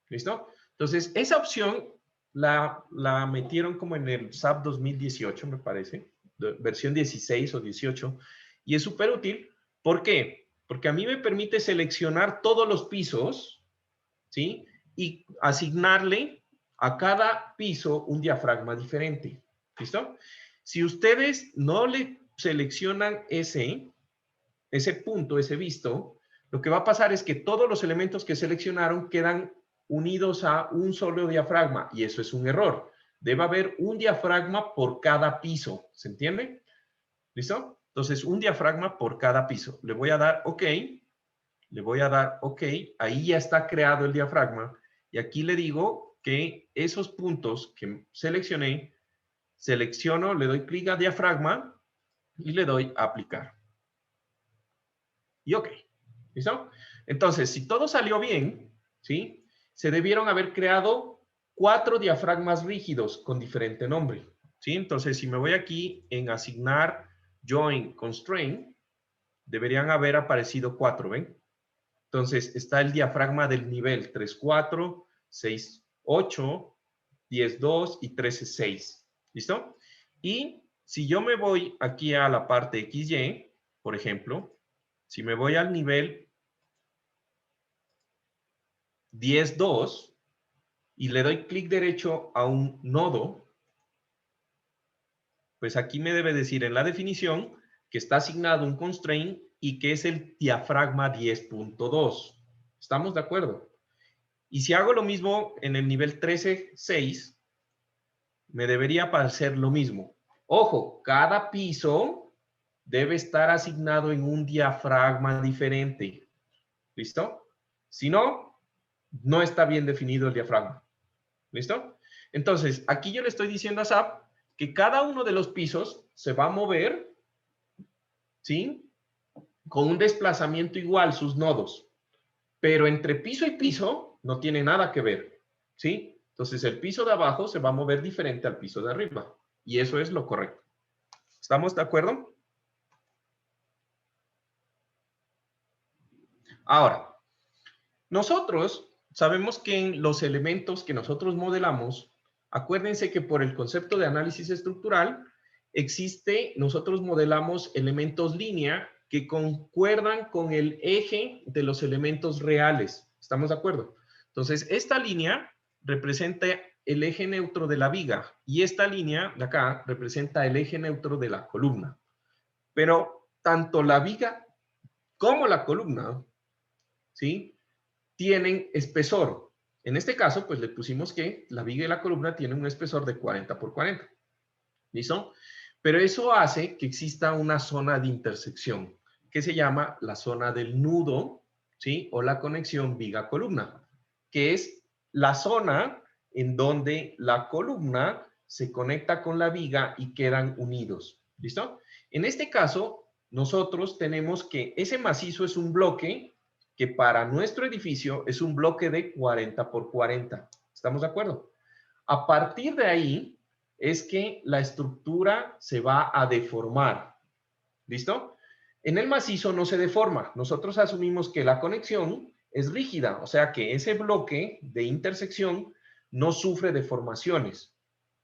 ¿Listo? Entonces, esa opción la metieron como en el SAP 2018, me parece, versión 16 o 18, y es súper útil. ¿Por qué? Porque a mí me permite seleccionar todos los pisos, ¿sí? Y asignarle a cada piso un diafragma diferente. ¿Listo? Si ustedes no le seleccionan ese punto, ese visto, lo que va a pasar es que todos los elementos que seleccionaron quedan unidos a un solo diafragma y eso es un error. Debe haber un diafragma por cada piso, ¿se entiende? ¿Listo? Entonces, un diafragma por cada piso. Le voy a dar OK, le voy a dar OK, ahí ya está creado el diafragma y aquí le digo que esos puntos que seleccioné, selecciono, le doy clic a diafragma y le doy a aplicar. Y OK. ¿Listo? Entonces, si todo salió bien, ¿sí? Se debieron haber creado 4 diafragmas rígidos con diferente nombre, ¿sí? Entonces, si me voy aquí en asignar join constraint, deberían haber aparecido 4, ¿ven? Entonces, está el diafragma del nivel 3.4, 6.8, 10.2 y 13.6. ¿Listo? Y si yo me voy aquí a la parte XY, por ejemplo, si me voy al nivel 10.2 y le doy clic derecho a un nodo, Pues aquí me debe decir en la definición que está asignado un constraint y que es el diafragma 10.2. ¿Estamos de acuerdo? Y si hago lo mismo en el nivel 13.6, me debería parecer lo mismo. Ojo, cada piso debe estar asignado en un diafragma diferente. ¿Listo? Si no, no está bien definido el diafragma. ¿Listo? Entonces, aquí yo le estoy diciendo a SAP que cada uno de los pisos se va a mover, ¿sí? Con un desplazamiento igual, sus nodos. Pero entre piso y piso no tiene nada que ver, ¿sí? Entonces, el piso de abajo se va a mover diferente al piso de arriba. Y eso es lo correcto. ¿Estamos de acuerdo? Ahora, nosotros sabemos que en los elementos que nosotros modelamos, acuérdense que por el concepto de análisis estructural, nosotros modelamos elementos línea que concuerdan con el eje de los elementos reales. ¿Estamos de acuerdo? Entonces, esta línea representa el eje neutro de la viga y esta línea de acá representa el eje neutro de la columna. Pero tanto la viga como la columna, ¿sí?, tienen espesor. En este caso, pues le pusimos que la viga y la columna tienen un espesor de 40 por 40. ¿Listo? Pero eso hace que exista una zona de intersección que se llama la zona del nudo, ¿sí? O la conexión viga-columna, que es la zona en donde la columna se conecta con la viga y quedan unidos. ¿Listo? En este caso, nosotros tenemos que ese macizo es un bloque que para nuestro edificio es un bloque de 40 por 40. ¿Estamos de acuerdo? A partir de ahí es que la estructura se va a deformar. ¿Listo? En el macizo no se deforma. Nosotros asumimos que la conexión es rígida, o sea que ese bloque de intersección no sufre deformaciones.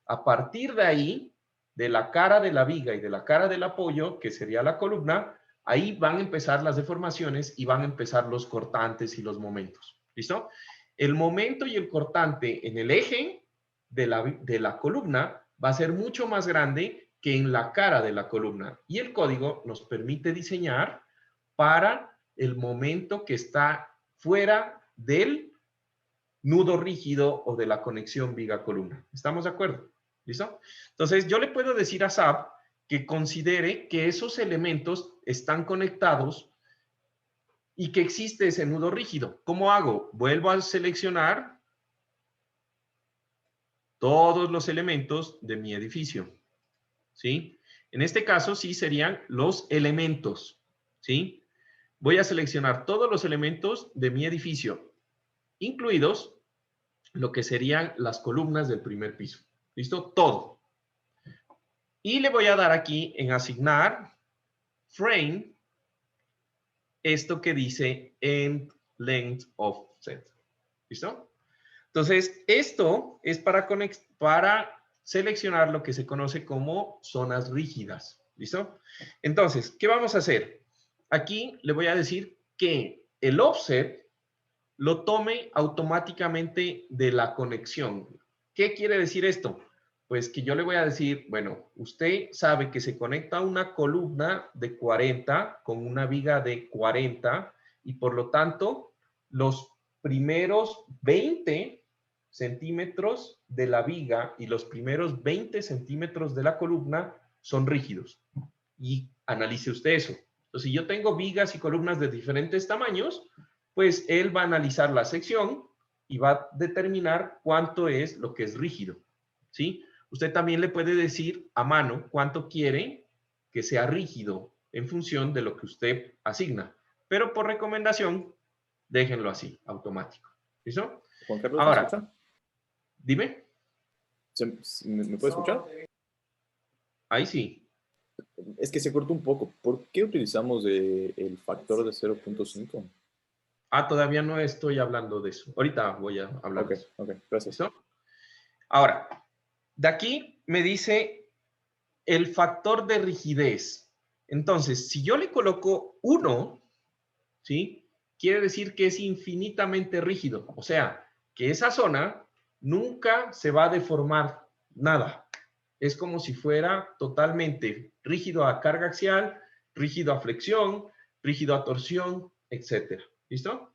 A partir de ahí, de la cara de la viga y de la cara del apoyo, que sería la columna, ahí van a empezar las deformaciones y van a empezar los cortantes y los momentos. ¿Listo? El momento y el cortante en el eje de la columna va a ser mucho más grande que en la cara de la columna. Y el código nos permite diseñar para el momento que está fuera del nudo rígido o de la conexión viga-columna. ¿Estamos de acuerdo? ¿Listo? Entonces, yo le puedo decir a SAP que considere que esos elementos están conectados y que existe ese nudo rígido. ¿Cómo hago? Vuelvo a seleccionar todos los elementos de mi edificio. ¿Sí? En este caso, sí serían los elementos. ¿Sí? Voy a seleccionar todos los elementos de mi edificio, incluidos lo que serían las columnas del primer piso. ¿Listo? Todo. Y le voy a dar aquí en asignar frame esto que dice end length offset. ¿Listo? Entonces, esto es para seleccionar lo que se conoce como zonas rígidas. ¿Listo? Entonces, ¿qué vamos a hacer? Aquí le voy a decir que el offset lo tome automáticamente de la conexión. ¿Qué quiere decir esto? Pues que yo le voy a decir, bueno, usted sabe que se conecta una columna de 40 con una viga de 40 y por lo tanto los primeros 20 centímetros de la viga y los primeros 20 centímetros de la columna son rígidos. Y analice usted eso. Entonces, si yo tengo vigas y columnas de diferentes tamaños, pues él va a analizar la sección y va a determinar cuánto es lo que es rígido. ¿Sí? Usted también le puede decir a mano cuánto quiere que sea rígido en función de lo que usted asigna. Pero por recomendación, déjenlo así, automático. ¿Listo?
Juan Carlos,
ahora,
¿me escucha?
Dime.
¿Me puede escuchar?
Ahí sí.
Es que se cortó un poco. ¿Por qué utilizamos el factor de 0.5?
Ah, todavía no estoy hablando de eso. Ahorita voy a hablar de eso.
Ok, gracias.
¿Listo? Ahora, de aquí me dice el factor de rigidez. Entonces, si yo le coloco 1, ¿sí? Quiere decir que es infinitamente rígido. O sea, que esa zona nunca se va a deformar nada. es como si fuera totalmente rígido a carga axial, rígido a flexión, rígido a torsión, etcétera. ¿Listo?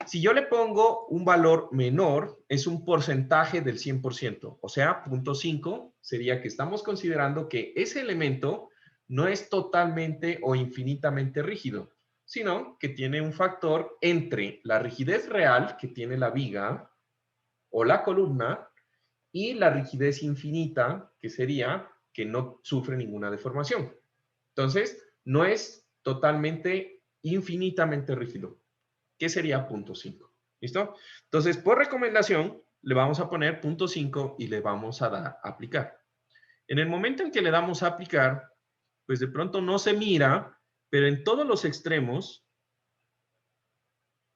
Si yo le pongo un valor menor, es un porcentaje del 100%, o sea, 0.5 sería que estamos considerando que ese elemento no es totalmente o infinitamente rígido, sino que tiene un factor entre la rigidez real que tiene la viga o la columna y la rigidez infinita, que sería que no sufre ninguna deformación. Entonces, no es totalmente infinitamente rígido, que sería 0.5. ¿Listo? Entonces, por recomendación, le vamos a poner 0.5 y le vamos a dar a aplicar. En el momento en que le damos a aplicar, pues de pronto no se mira, pero en todos los extremos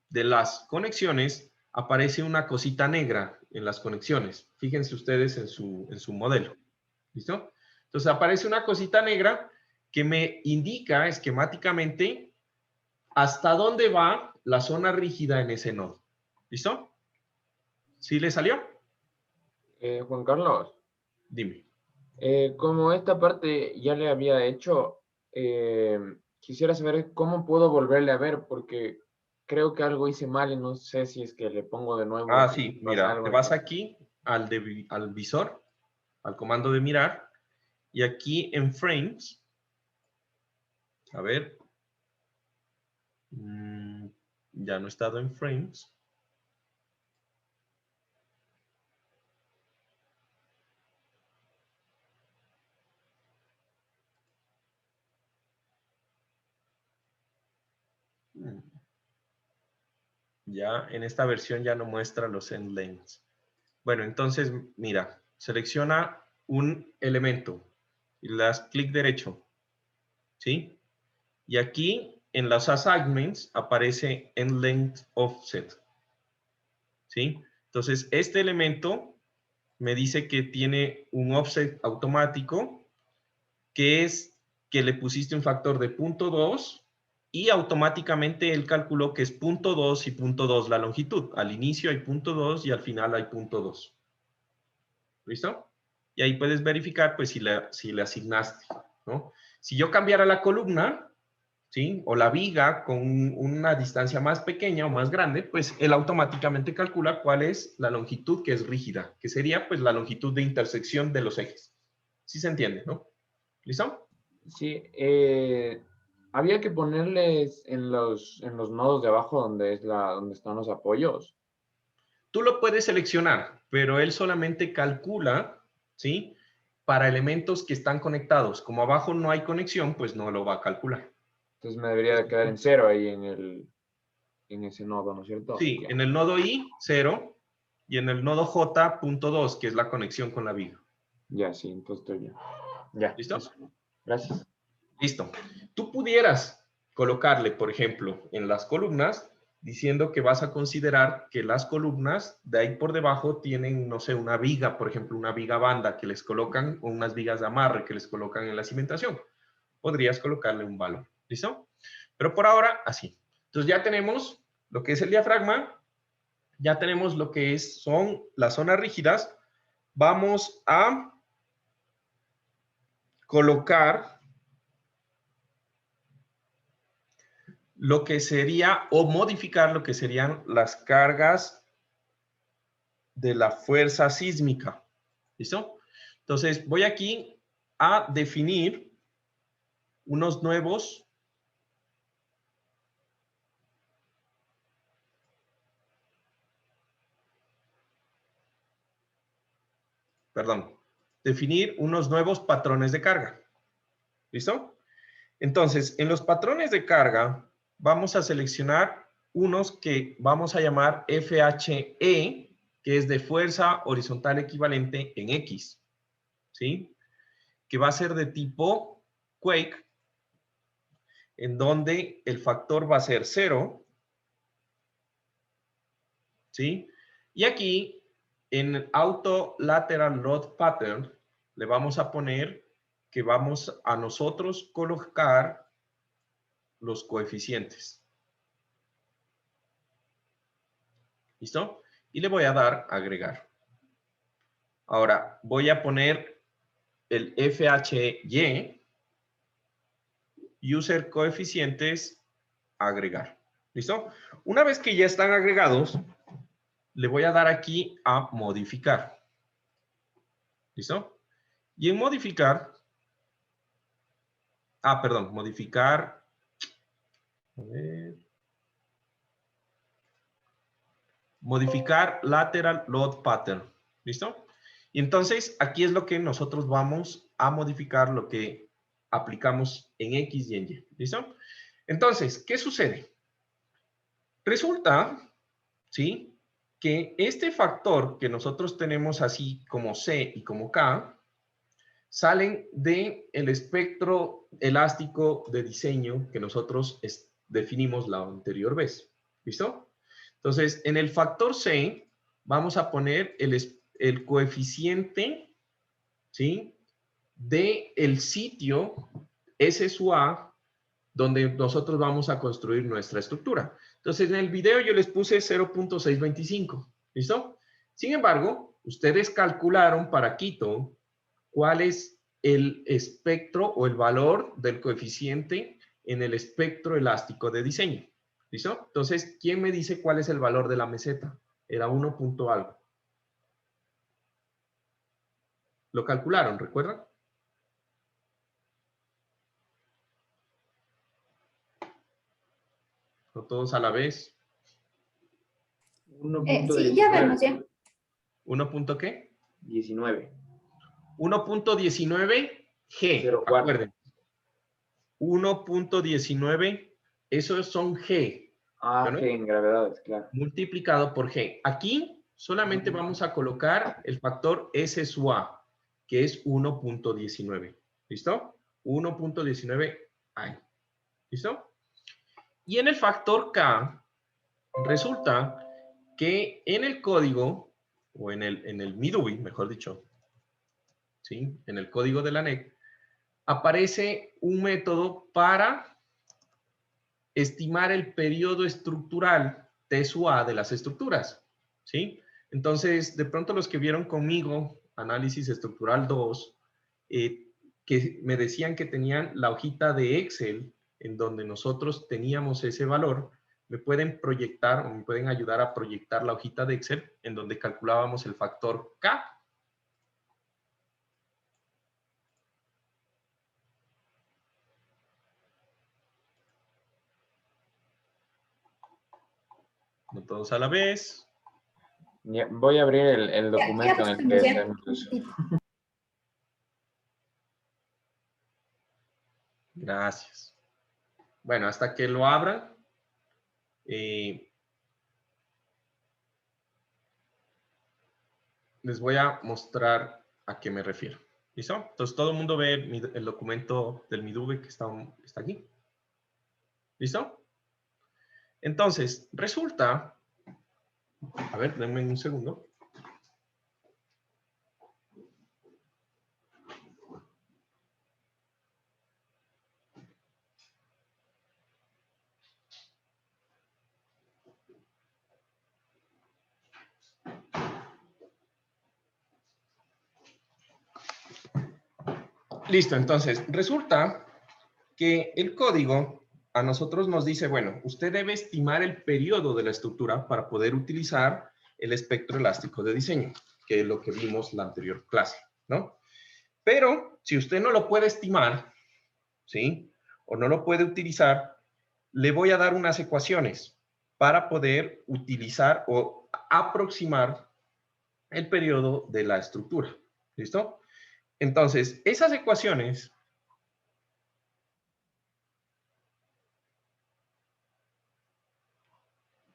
de las conexiones aparece una cosita negra en las conexiones. Fíjense ustedes en su modelo. ¿Listo? Entonces aparece una cosita negra que me indica esquemáticamente hasta dónde va la zona rígida en ese nodo. ¿Listo? ¿Sí le salió?
Juan Carlos,
Dime.
como esta parte ya le había hecho, quisiera saber cómo puedo volverle a ver, porque creo que algo hice mal y no sé si es que le pongo de nuevo.
Ah,
si
sí,
pasa
mira,
algo
te
en
vas aquí al visor, al comando de mirar, y aquí en frames, a ver, ya no he estado en frames. Ya en esta versión ya no muestra los end lanes. Bueno, entonces, mira, selecciona un elemento y le das clic derecho, ¿sí? Y aquí en los assignments aparece end length offset, ¿sí? Entonces, este elemento me dice que tiene un offset automático, que es que le pusiste un factor de 0.2 y automáticamente él calculó que es 0.2 y 0.2 la longitud. Al inicio hay 0.2 y al final hay 0.2. ¿Listo? Y ahí puedes verificar pues si le asignaste, ¿no? Si yo cambiara la columna, ¿sí? O la viga con una distancia más pequeña o más grande, pues él automáticamente calcula cuál es la longitud que es rígida, que sería pues la longitud de intersección de los ejes. ¿Sí se entiende, no? ¿Listo?
Sí, había que ponerles en los nodos de abajo donde están los apoyos.
Tú lo puedes seleccionar, pero él solamente calcula, ¿sí? Para elementos que están conectados. Como abajo no hay conexión, pues no lo va a calcular.
Entonces me debería de quedar en 0 ahí en ese nodo, ¿no es cierto?
Sí,
Ya.
en el nodo I, 0, y en el nodo J, 0.2, que es la conexión con la viga.
Ya, sí, entonces estoy bien. Ya,
¿Listo?
eso. Gracias.
Listo. Tú pudieras colocarle, por ejemplo, en las columnas, diciendo que vas a considerar que las columnas de ahí por debajo tienen, no sé, una viga, por ejemplo, una viga banda que les colocan, o unas vigas de amarre que les colocan en la cimentación. Podrías colocarle un valor. ¿Listo? Pero por ahora, así. Entonces ya tenemos lo que es el diafragma, ya tenemos lo que son las zonas rígidas. Vamos a colocar lo que sería, o modificar lo que serían las cargas de la fuerza sísmica. ¿Listo? Entonces, voy aquí a definir unos nuevos definir unos nuevos patrones de carga. ¿Listo? Entonces, en los patrones de carga, vamos a seleccionar unos que vamos a llamar FHE, que es de fuerza horizontal equivalente en X, ¿sí? Que va a ser de tipo Quake, en donde el factor va a ser 0, ¿sí? Y aquí, en Auto Lateral Load Pattern, le vamos a poner que vamos a nosotros colocar los coeficientes. ¿Listo? Y le voy a dar agregar. Ahora, voy a poner el FHY, user coeficientes, agregar. ¿Listo? Una vez que ya están agregados, le voy a dar aquí a modificar. ¿Listo? Y en modificar, modificar, a ver, modificar lateral load pattern. ¿Listo? Y entonces aquí es lo que nosotros vamos a modificar, lo que aplicamos en X y en Y. ¿Listo? Entonces, ¿qué sucede? Resulta, ¿sí?, que este factor que nosotros tenemos así como C y como K, salen del espectro elástico de diseño que nosotros definimos la anterior vez. ¿Listo? Entonces, en el factor C vamos a poner el coeficiente, ¿sí?, del sitio S sub A donde nosotros vamos a construir nuestra estructura. Entonces, en el video yo les puse 0.625. ¿Listo? Sin embargo, ustedes calcularon para Quito cuál es el espectro o el valor del coeficiente en el espectro elástico de diseño. ¿Listo? Entonces, ¿quién me dice cuál es el valor de la meseta? Era 1 punto algo. ¿Lo calcularon? ¿Recuerdan? ¿No todos a la vez?
Sí, ya vemos, ya.
¿1 punto qué?
19.
1.19 G, acuérdense. 1.19, esos son G.
Ah,
¿no?
G en gravedades, claro.
Multiplicado por G. Aquí solamente vamos a colocar el factor S sub A, que es 1.19. ¿Listo? 1.19 ahí. ¿Listo? Y en el factor K, resulta que en el código, o en el MIDUBI, mejor dicho, ¿sí?, en el código de la NEC, aparece un método para estimar el periodo estructural T sub A de las estructuras, ¿sí? Entonces, de pronto los que vieron conmigo análisis estructural 2, que me decían que tenían la hojita de Excel en donde nosotros teníamos ese valor, me pueden proyectar o me pueden ayudar a proyectar la hojita de Excel en donde calculábamos el factor K. No todos a la vez.
Ya, voy a abrir el documento en el que hacemos eso.
Gracias. Bueno, hasta que lo abran, les voy a mostrar a qué me refiero. ¿Listo? Entonces, todo el mundo ve el documento del MIDUBI que está aquí. ¿Listo? Entonces, resulta, a ver, denme un segundo. Listo, entonces, resulta que el código a nosotros nos dice, bueno, usted debe estimar el periodo de la estructura para poder utilizar el espectro elástico de diseño, que es lo que vimos la anterior clase, ¿no? Pero si usted no lo puede estimar, ¿sí?, o no lo puede utilizar, le voy a dar unas ecuaciones para poder utilizar o aproximar el periodo de la estructura. ¿Listo? Entonces, esas ecuaciones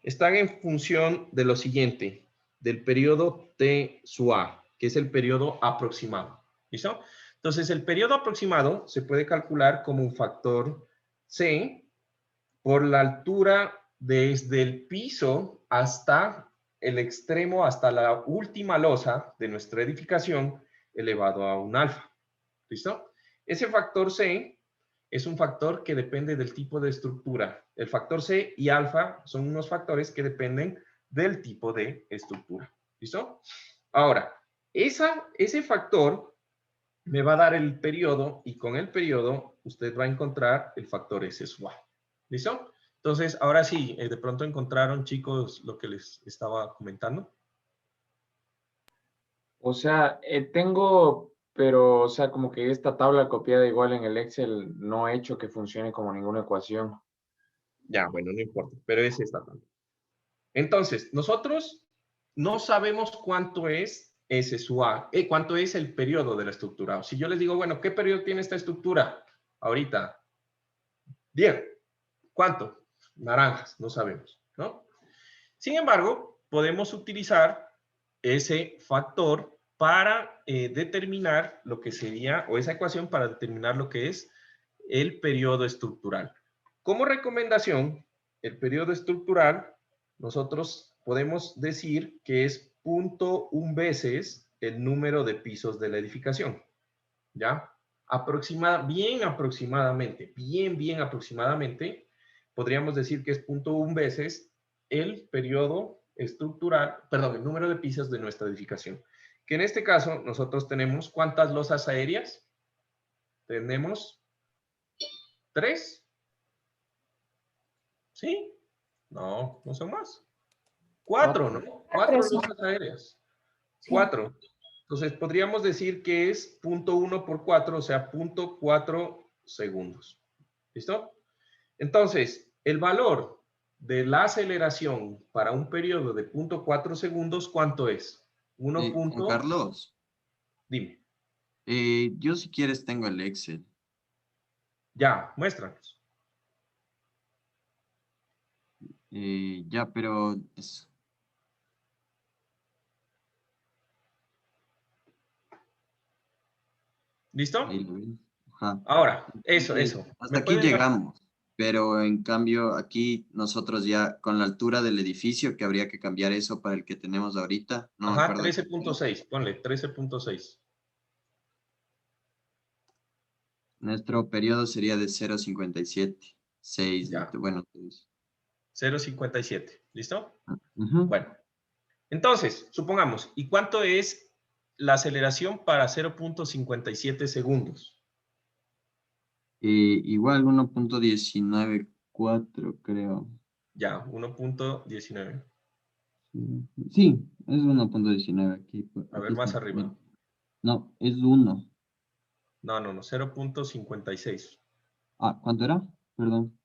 están en función de lo siguiente, del periodo T sub A, que es el periodo aproximado. ¿Listo? Entonces, el periodo aproximado se puede calcular como un factor C por la altura desde el piso hasta el extremo, hasta la última losa de nuestra edificación, elevado a un alfa. ¿Listo? Ese factor C es un factor que depende del tipo de estructura. El factor C y alfa son unos factores que dependen del tipo de estructura. ¿Listo? Ahora, ese factor me va a dar el periodo y con el periodo usted va a encontrar el factor S sub A. ¿Listo? Entonces, ahora sí, de pronto encontraron, chicos, lo que les estaba comentando.
O sea, tengo, pero, o sea, como que esta tabla copiada igual en el Excel no he hecho que funcione como ninguna ecuación.
Ya, bueno, no importa, pero es esta tabla. Entonces, nosotros no sabemos cuánto es S sub A, cuánto es el periodo de la estructura. Si yo les digo, bueno, ¿qué periodo tiene esta estructura? Ahorita, 10. ¿Cuánto? Naranjas, no sabemos, ¿no? Sin embargo, podemos utilizar ese factor para determinar lo que sería, o esa ecuación para determinar lo que es el periodo estructural. Como recomendación, el periodo estructural, nosotros podemos decir que es 0.1 veces el número de pisos de la edificación, ¿ya? Bien aproximadamente, bien aproximadamente, podríamos decir que es 0.1 veces el periodo estructural, perdón, el número de pisos de nuestra edificación. Que en este caso nosotros tenemos, ¿cuántas losas aéreas? Tenemos 3. ¿Sí? No, no son más. 4, ¿no? 4 losas aéreas. 4. Entonces podríamos decir que es 0.1 por 4, o sea, 0.4 segundos. ¿Listo? Entonces, el valor de la aceleración para un periodo de 0.4 segundos, ¿cuánto es? 1.
Juan Carlos,
Dime.
yo si quieres tengo el Excel.
Ya, muéstranos.
Ya, pero
¿Listo?
ahí lo ves. Ajá.
Ahora, eso.
Hasta aquí llegamos, pero en cambio aquí nosotros ya con la altura del edificio, que habría que cambiar eso para el que tenemos ahorita. No me
Ajá,
acuerdo.
13.6, ponle 13.6.
Nuestro periodo sería de 0.57. 6,
Ya.
bueno.
0.57, ¿listo?
Ujú.
Bueno, entonces, supongamos, ¿y cuánto es la aceleración para 0.57 segundos?
Igual 1.194, creo.
Ya, 1.19.
Sí, es 1.19 aquí.
A ver, más arriba.
No, es 1.
No, 0.56.
Ah, ¿cuánto era? Perdón.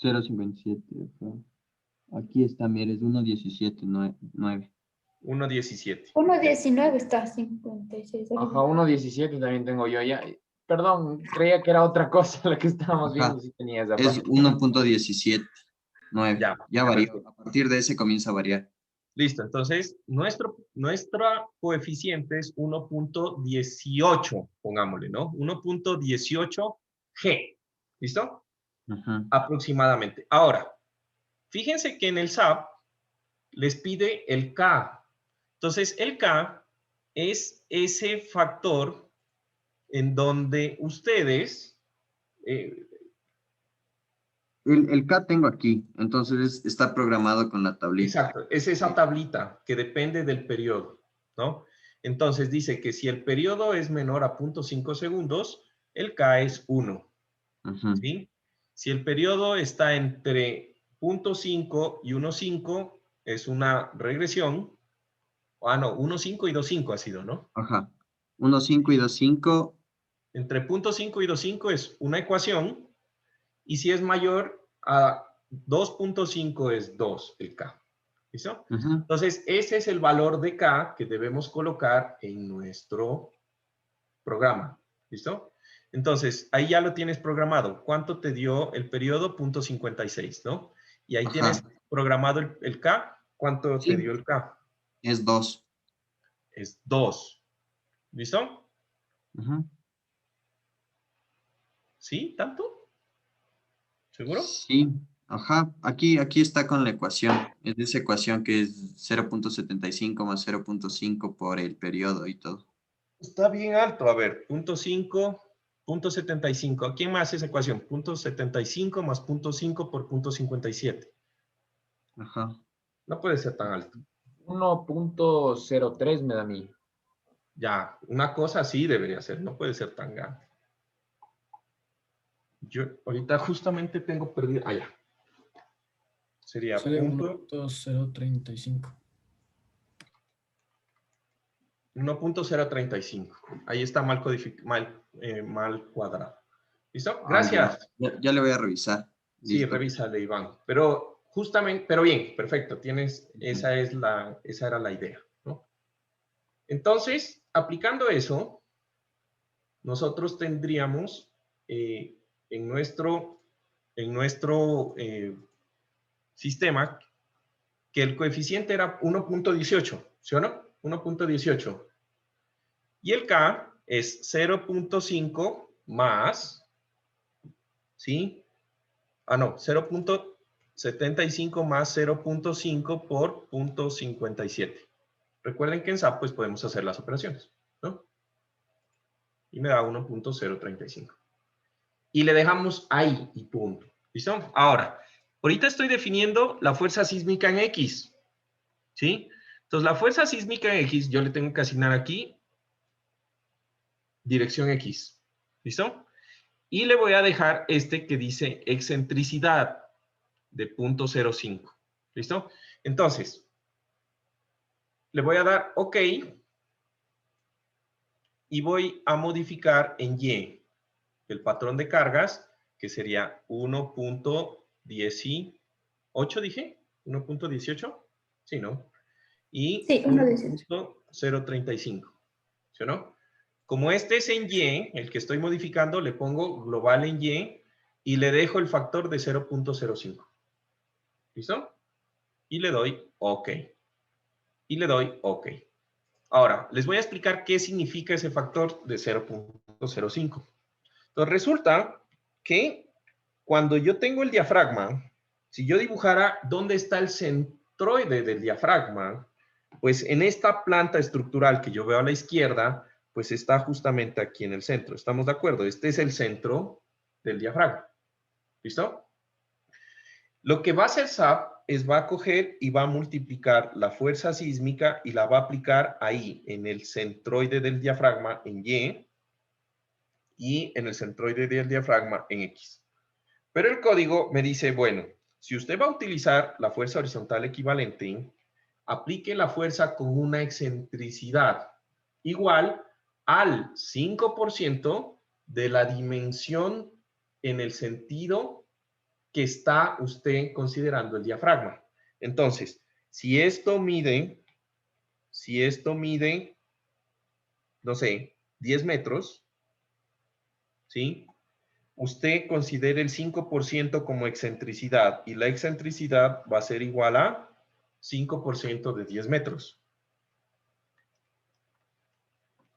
0.57. Aquí está, mira, es 1.17.9.
1.17.
1.19 está 56.
Ajá, 1.17 también tengo yo ya. Perdón, creía que era otra cosa la que estábamos viendo. Si tenía esa
Es
parte.
1.17.9. Ya varió.
perfecto.
A partir de ese comienza a variar.
Listo, entonces nuestra coeficiente es 1.18, pongámosle, ¿no? 1.18 G. ¿Listo?
Ajá.
Aproximadamente. Ahora, fíjense que en el SAP les pide el K. Entonces, el K es ese factor en donde ustedes...
El K tengo aquí, entonces está programado con la tablita.
Exacto, es esa tablita que depende del periodo, ¿no? Entonces dice que si el periodo es menor a 0.5 segundos, el K es 1, ¿sí? Si el periodo está entre 0.5 y 1.5, es una regresión. Ah, no, 1.5 y 2.5 ha sido, ¿no?
Ajá. 1.5 y 2.5.
Entre 0.5 y 2.5 es una ecuación, y si es mayor a 2.5 es 2 el K. ¿Listo? Entonces, ese es el valor de K que debemos colocar en nuestro programa. ¿Listo? Entonces, ahí ya lo tienes programado. ¿Cuánto te dio el periodo? 0.56, ¿no? Y ahí tienes programado el K. ¿Cuánto te dio el K?
Es 2.
Es 2. ¿Listo? ¿Sí? ¿Tanto? ¿Seguro?
Sí. Ajá. Aquí está con la ecuación. Es esa ecuación que es 0.75 más 0.5 por el periodo y todo.
Está bien alto. A ver, 0.5, 0.75. ¿A quién más esa ecuación? 0.75 más 0.5 por 0.57.
Ajá.
No puede ser tan alto.
1.03 me da a mí.
Ya, una cosa así debería ser, no puede ser tan grande. Yo ahorita justamente tengo perdido, ya. Sería
Sería
punto
1.035.
1.035. Ahí está mal, mal cuadrado. ¿Listo?
Ah,
Gracias.
ya le voy a revisar.
Sí,
Listo.
revísale, Iván. Pero justamente, pero bien, perfecto. Esa era la idea, ¿no? Entonces, aplicando eso, nosotros tendríamos en nuestro sistema que el coeficiente era 1.18, ¿sí o no? 1.18. Y el K es 0.5 más, ¿sí? No, 0.75 más 0.5 por 0.57. Recuerden que en SAP pues podemos hacer las operaciones, ¿no? Y me da 1.035. Y le dejamos ahí y punto. ¿Listo? Ahora, ahorita estoy definiendo la fuerza sísmica en X, ¿sí? Entonces, la fuerza sísmica en X, yo le tengo que asignar aquí dirección X. ¿Listo? Y le voy a dejar este que dice excentricidad de 0.05. ¿Listo? Entonces, le voy a dar OK y voy a modificar en Y el patrón de cargas, que sería 1.18, dije, 1.18, sí, ¿no? Y
Sí, 1.18.
1.035, ¿sí o no? Como este es en Y, el que estoy modificando, le pongo global en Y y le dejo el factor de 0.05. ¿Listo? Y le doy OK. Y le doy OK. Ahora, les voy a explicar qué significa ese factor de 0.05. Entonces, resulta que cuando yo tengo el diafragma, si yo dibujara dónde está el centroide del diafragma, pues en esta planta estructural que yo veo a la izquierda, pues está justamente aquí en el centro. ¿Estamos de acuerdo? Este es el centro del diafragma. ¿Listo? Lo que va a hacer SAP es va a coger y va a multiplicar la fuerza sísmica y la va a aplicar ahí, en el centroide del diafragma, en Y, y en el centroide del diafragma, en X. Pero el código me dice, bueno, si usted va a utilizar la fuerza horizontal equivalente, aplique la fuerza con una excentricidad igual al 5% de la dimensión en el sentido que está usted considerando el diafragma. Entonces, si esto mide, no sé, 10 metros, ¿sí? Usted considere el 5% como excentricidad y la excentricidad va a ser igual a 5% de 10 metros.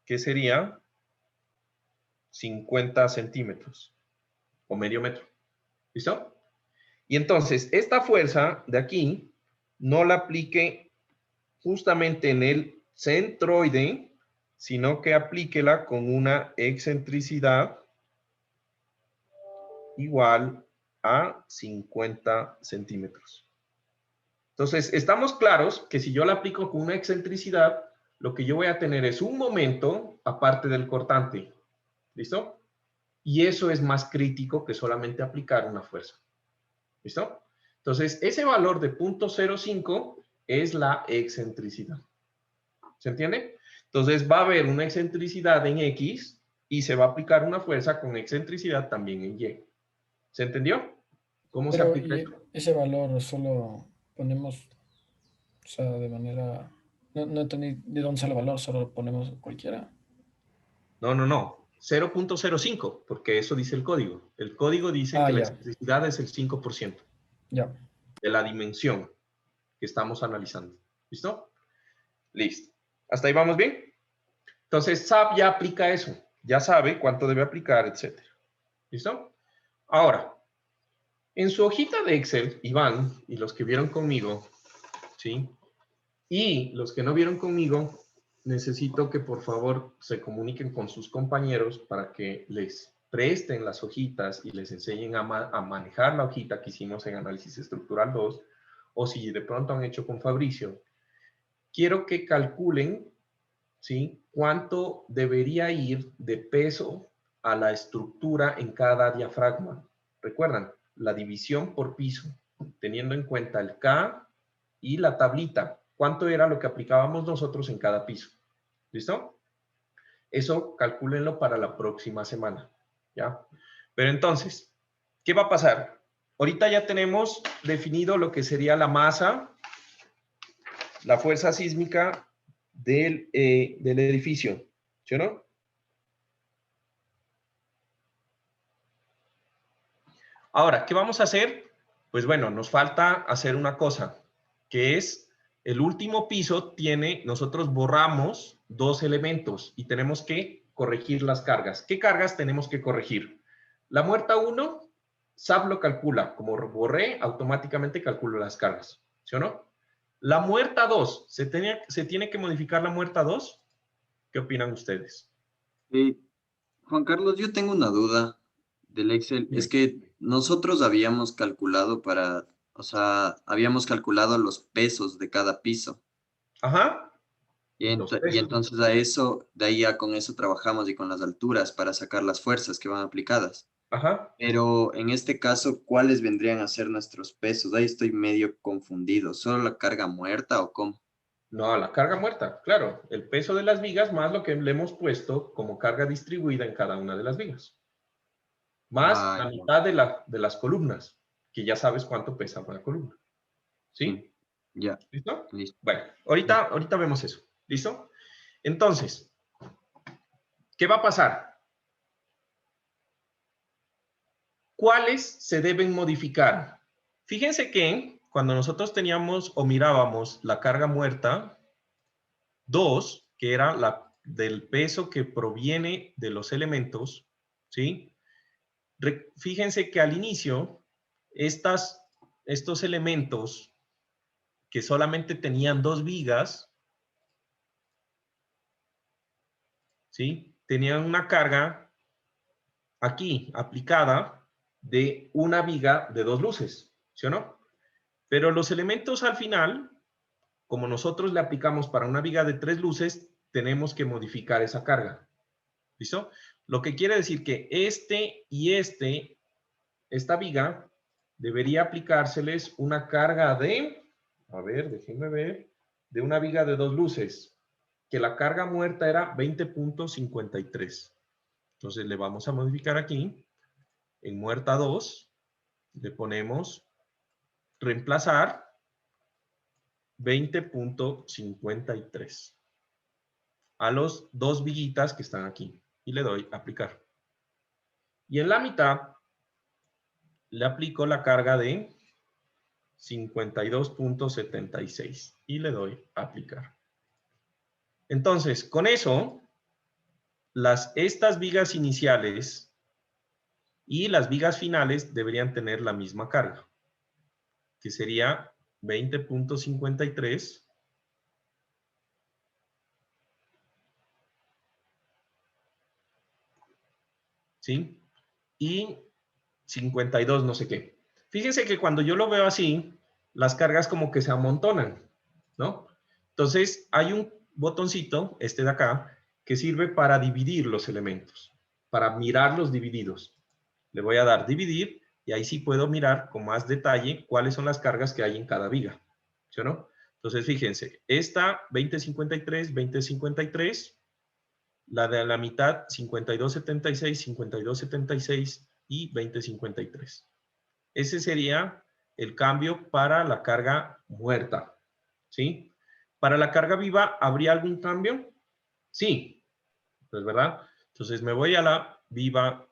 ¿Qué sería? 50 centímetros o medio metro. ¿Listo? Y entonces, esta fuerza de aquí no la aplique justamente en el centroide, sino que aplíquela con una excentricidad igual a 50 centímetros. Entonces, estamos claros que si yo la aplico con una excentricidad, lo que yo voy a tener es un momento aparte del cortante. ¿Listo? Y eso es más crítico que solamente aplicar una fuerza. ¿Listo? Entonces, ese valor de 0.05 es la excentricidad. ¿Se entiende? Entonces, va a haber una excentricidad en X y se va a aplicar una fuerza con excentricidad también en Y. ¿Se entendió? ¿Cómo se
Pero
aplica
y
esto?
ese valor solo ponemos, o sea, de manera... No entendí de dónde sale el valor, solo ponemos cualquiera.
No, no, no. 0.05, porque eso dice el código. El código dice que la
Ya,
excentricidad es el 5%
ya.
de la dimensión que estamos analizando. ¿Listo? Listo. ¿Hasta ahí vamos bien? Entonces, SAP ya aplica eso. Ya sabe cuánto debe aplicar, etc. ¿Listo? Ahora, en su hojita de Excel, Iván, y los que vieron conmigo, ¿sí? Y los que no vieron conmigo, necesito que por favor se comuniquen con sus compañeros para que les presten las hojitas y les enseñen a manejar la hojita que hicimos en Análisis Estructural 2, o si de pronto han hecho con Fabricio. Quiero que calculen ¿sí? ¿Cuánto debería ir de peso a la estructura en cada diafragma? Recuerdan, la división por piso, teniendo en cuenta el K y la tablita. ¿Cuánto era lo que aplicábamos nosotros en cada piso? ¿Listo? Eso calcúlenlo para la próxima semana, ¿ya? Pero entonces, ¿qué va a pasar? Ahorita ya tenemos definido lo que sería la masa, la fuerza sísmica del edificio, ¿sí o no? Ahora, ¿qué vamos a hacer? Pues bueno, nos falta hacer una cosa, que es el último piso tiene, nosotros borramos dos elementos y tenemos que corregir las cargas. ¿Qué cargas tenemos que corregir? La muerta 1, SAP lo calcula. Como borré, automáticamente calculo las cargas, ¿sí o no? La muerta 2, ¿se tiene que modificar la muerta 2? ¿Qué opinan ustedes?
Juan Carlos, yo tengo una duda del Excel. Es que nosotros habíamos calculado o sea, habíamos calculado los pesos de cada piso.
Ajá.
Y entonces a eso, de ahí ya con eso trabajamos y con las alturas para sacar las fuerzas que van aplicadas.
Ajá.
Pero en este caso, ¿cuáles vendrían a ser nuestros pesos? Ahí estoy medio confundido. ¿Solo la carga muerta o cómo?
No, la carga muerta, claro. El peso de las vigas más lo que le hemos puesto como carga distribuida en cada una de las vigas. Más la mitad de las columnas, que ya sabes cuánto pesa una columna. ¿Sí?
Ya.
¿Listo?
Listo.
Bueno, ahorita vemos eso. ¿Listo? Entonces, ¿qué va a pasar? ¿Cuáles se deben modificar? Fíjense que cuando nosotros teníamos o mirábamos la carga muerta 2, que era la del peso que proviene de los elementos, ¿sí? Fíjense que al inicio, estos elementos que solamente tenían 2 vigas, ¿sí? Tenían una carga aquí aplicada de una viga de 2 luces, ¿sí o no? Pero los elementos al final, como nosotros le aplicamos para una viga de 3 luces, tenemos que modificar esa carga. ¿Listo? Lo que quiere decir que esta viga, debería aplicárseles una carga de, a ver, déjenme ver, de una viga de 2 luces, que la carga muerta era 20.53. Entonces le vamos a modificar aquí, en muerta 2, le ponemos reemplazar 20.53 a los 2 viguitas que están aquí y le doy aplicar. Y en la mitad le aplico la carga de 52.76 y le doy aplicar. Entonces, con eso, estas vigas iniciales y las vigas finales deberían tener la misma carga, que sería 20.53 ¿sí? Y 52 no sé qué. Fíjense que cuando yo lo veo así, las cargas como que se amontonan, ¿no? Entonces, hay un botoncito, este de acá, que sirve para dividir los elementos, para mirarlos divididos. Le voy a dar dividir y ahí sí puedo mirar con más detalle cuáles son las cargas que hay en cada viga, ¿sí o no? Entonces, fíjense, esta 2053, 2053, la de la mitad 5276, 5276 y 2053. Ese sería el cambio para la carga muerta, ¿sí? Para la carga viva, ¿habría algún cambio? Sí, pues verdad. Entonces me voy a la viva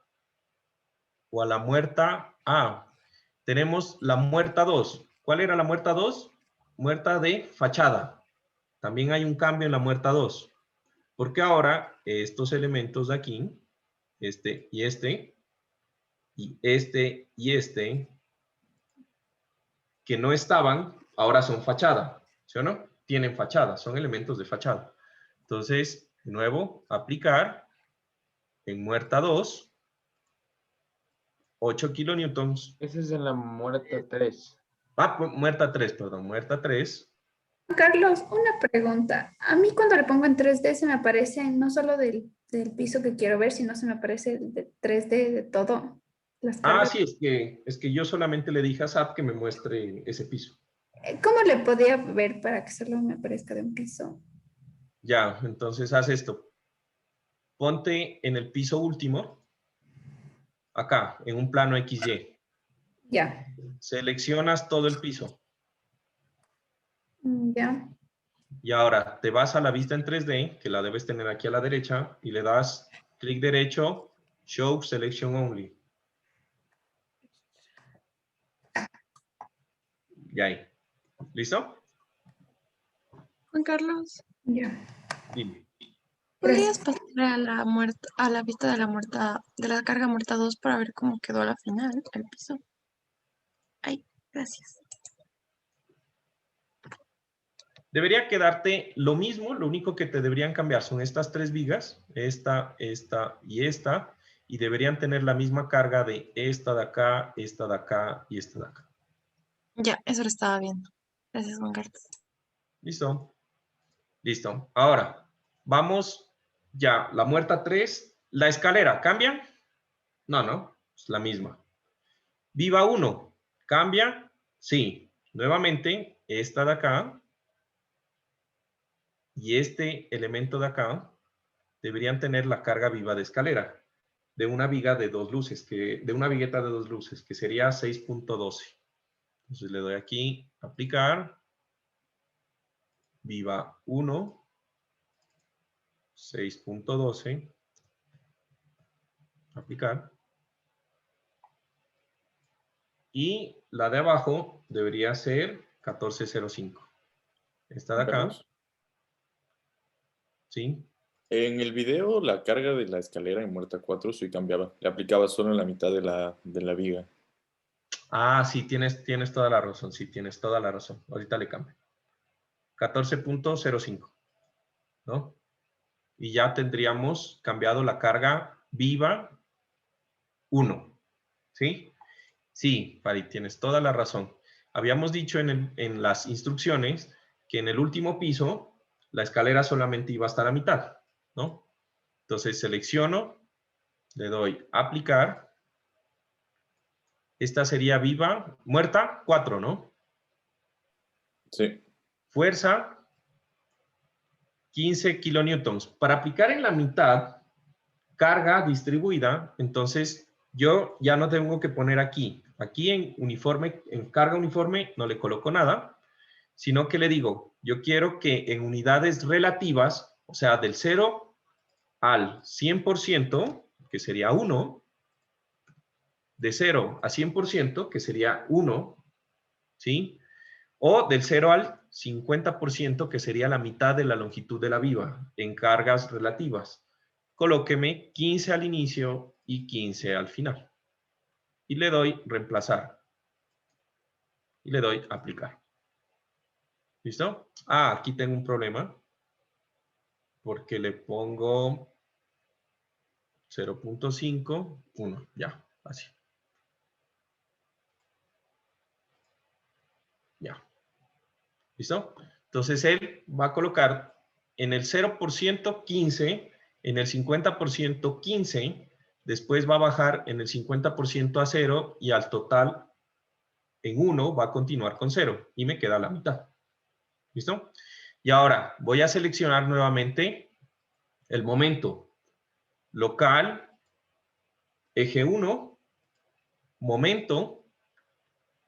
o a la muerta. Tenemos la muerta 2. ¿Cuál era la muerta 2? Muerta de fachada. También hay un cambio en la muerta 2. Porque ahora estos elementos de aquí, este y este, que no estaban, ahora son fachada, ¿sí o no? Tienen fachada, son elementos de fachada. Entonces, de nuevo, aplicar en muerta 2, 8 kilonewtons.
Ese es en la muerta 3.
Muerta 3, perdón, muerta 3.
Carlos, una pregunta. A mí cuando le pongo en 3D se me aparece no solo del piso que quiero ver, sino se me aparece el de 3D de todo. Las
Ah,
cargas.
sí, es que yo solamente le dije a SAP que me muestre ese piso.
¿Cómo le podía ver para que solo me aparezca de un piso?
Ya, entonces haz esto. Ponte en el piso último, acá, en un plano XY.
Ya,
Seleccionas todo el piso.
ya.
Y ahora te vas a la vista en 3D, que la debes tener aquí a la derecha, y le das clic derecho, Show Selection Only. Y ahí. ¿Listo?
Juan Carlos,
Ya.
Dime.
¿podrías pasar a la muerta, a la vista de la carga muerta 2 para ver cómo quedó a la final, el piso? Ay, gracias.
Debería quedarte lo mismo, lo único que te deberían cambiar son estas tres vigas, esta y deberían tener la misma carga de esta de acá y esta de acá.
Ya, eso lo estaba viendo. Gracias, Juan Carlos.
¿Listo? Listo. Ahora, vamos ya, la muerta 3, la escalera, ¿cambia? No, no, es la misma. Viva 1, ¿cambia? Sí. Nuevamente, esta de acá y este elemento de acá deberían tener la carga viva de escalera, de una viga de dos luces, de una vigueta de dos luces, que sería 6.12. Entonces le doy aquí, aplicar, viva 1, 6.12, aplicar. Y la de abajo debería ser 14.05. Esta de acá,
Carlos,
¿sí?
en el video la carga de la escalera en Muerta 4 sí cambiaba. Le aplicaba solo en la mitad de la viga.
Ah, sí, tienes toda la razón, sí, tienes toda la razón. Ahorita le cambio. 14.05, ¿no? Y ya tendríamos cambiado la carga viva 1, ¿sí? Sí, Farid, tienes toda la razón. Habíamos dicho en las instrucciones que en el último piso la escalera solamente iba a estar a mitad, ¿no? Entonces selecciono, le doy aplicar. Esta sería viva, muerta, 4, ¿no?
Sí.
Fuerza, 15 kilonewtons. Para aplicar en la mitad, carga distribuida, entonces yo ya no tengo que poner aquí. Aquí en uniforme, en carga uniforme, no le coloco nada, sino que le digo, yo quiero que en unidades relativas, o sea, del 0 al 100%, que sería 1, de 0 a 100%, que sería 1, ¿sí? O del 0 al 50%, que sería la mitad de la longitud de la viva, en cargas relativas. Colóqueme 15 al inicio y 15 al final. Y le doy reemplazar. Y le doy aplicar. ¿Listo? Ah, aquí tengo un problema. Porque le pongo 0.5, 1. Ya, así. Ya. ¿Listo? Entonces él va a colocar en el 0% 15, en el 50% 15, después va a bajar en el 50% a 0 y al total en 1 va a continuar con 0 y me queda la mitad. ¿Listo? Y ahora voy a seleccionar nuevamente el momento local, eje 1, momento,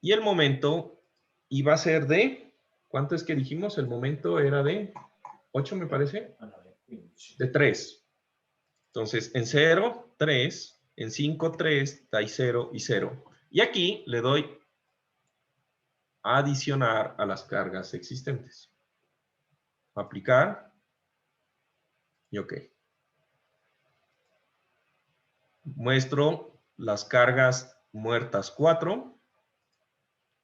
y el momento iba a ser de, ¿cuánto es que dijimos? El momento era de 8, me parece. De 3. Entonces, en 0, 3. En 5, 3. Da 0 y 0. Y aquí le doy a adicionar a las cargas existentes. Aplicar. Y OK. Muestro las cargas muertas 4.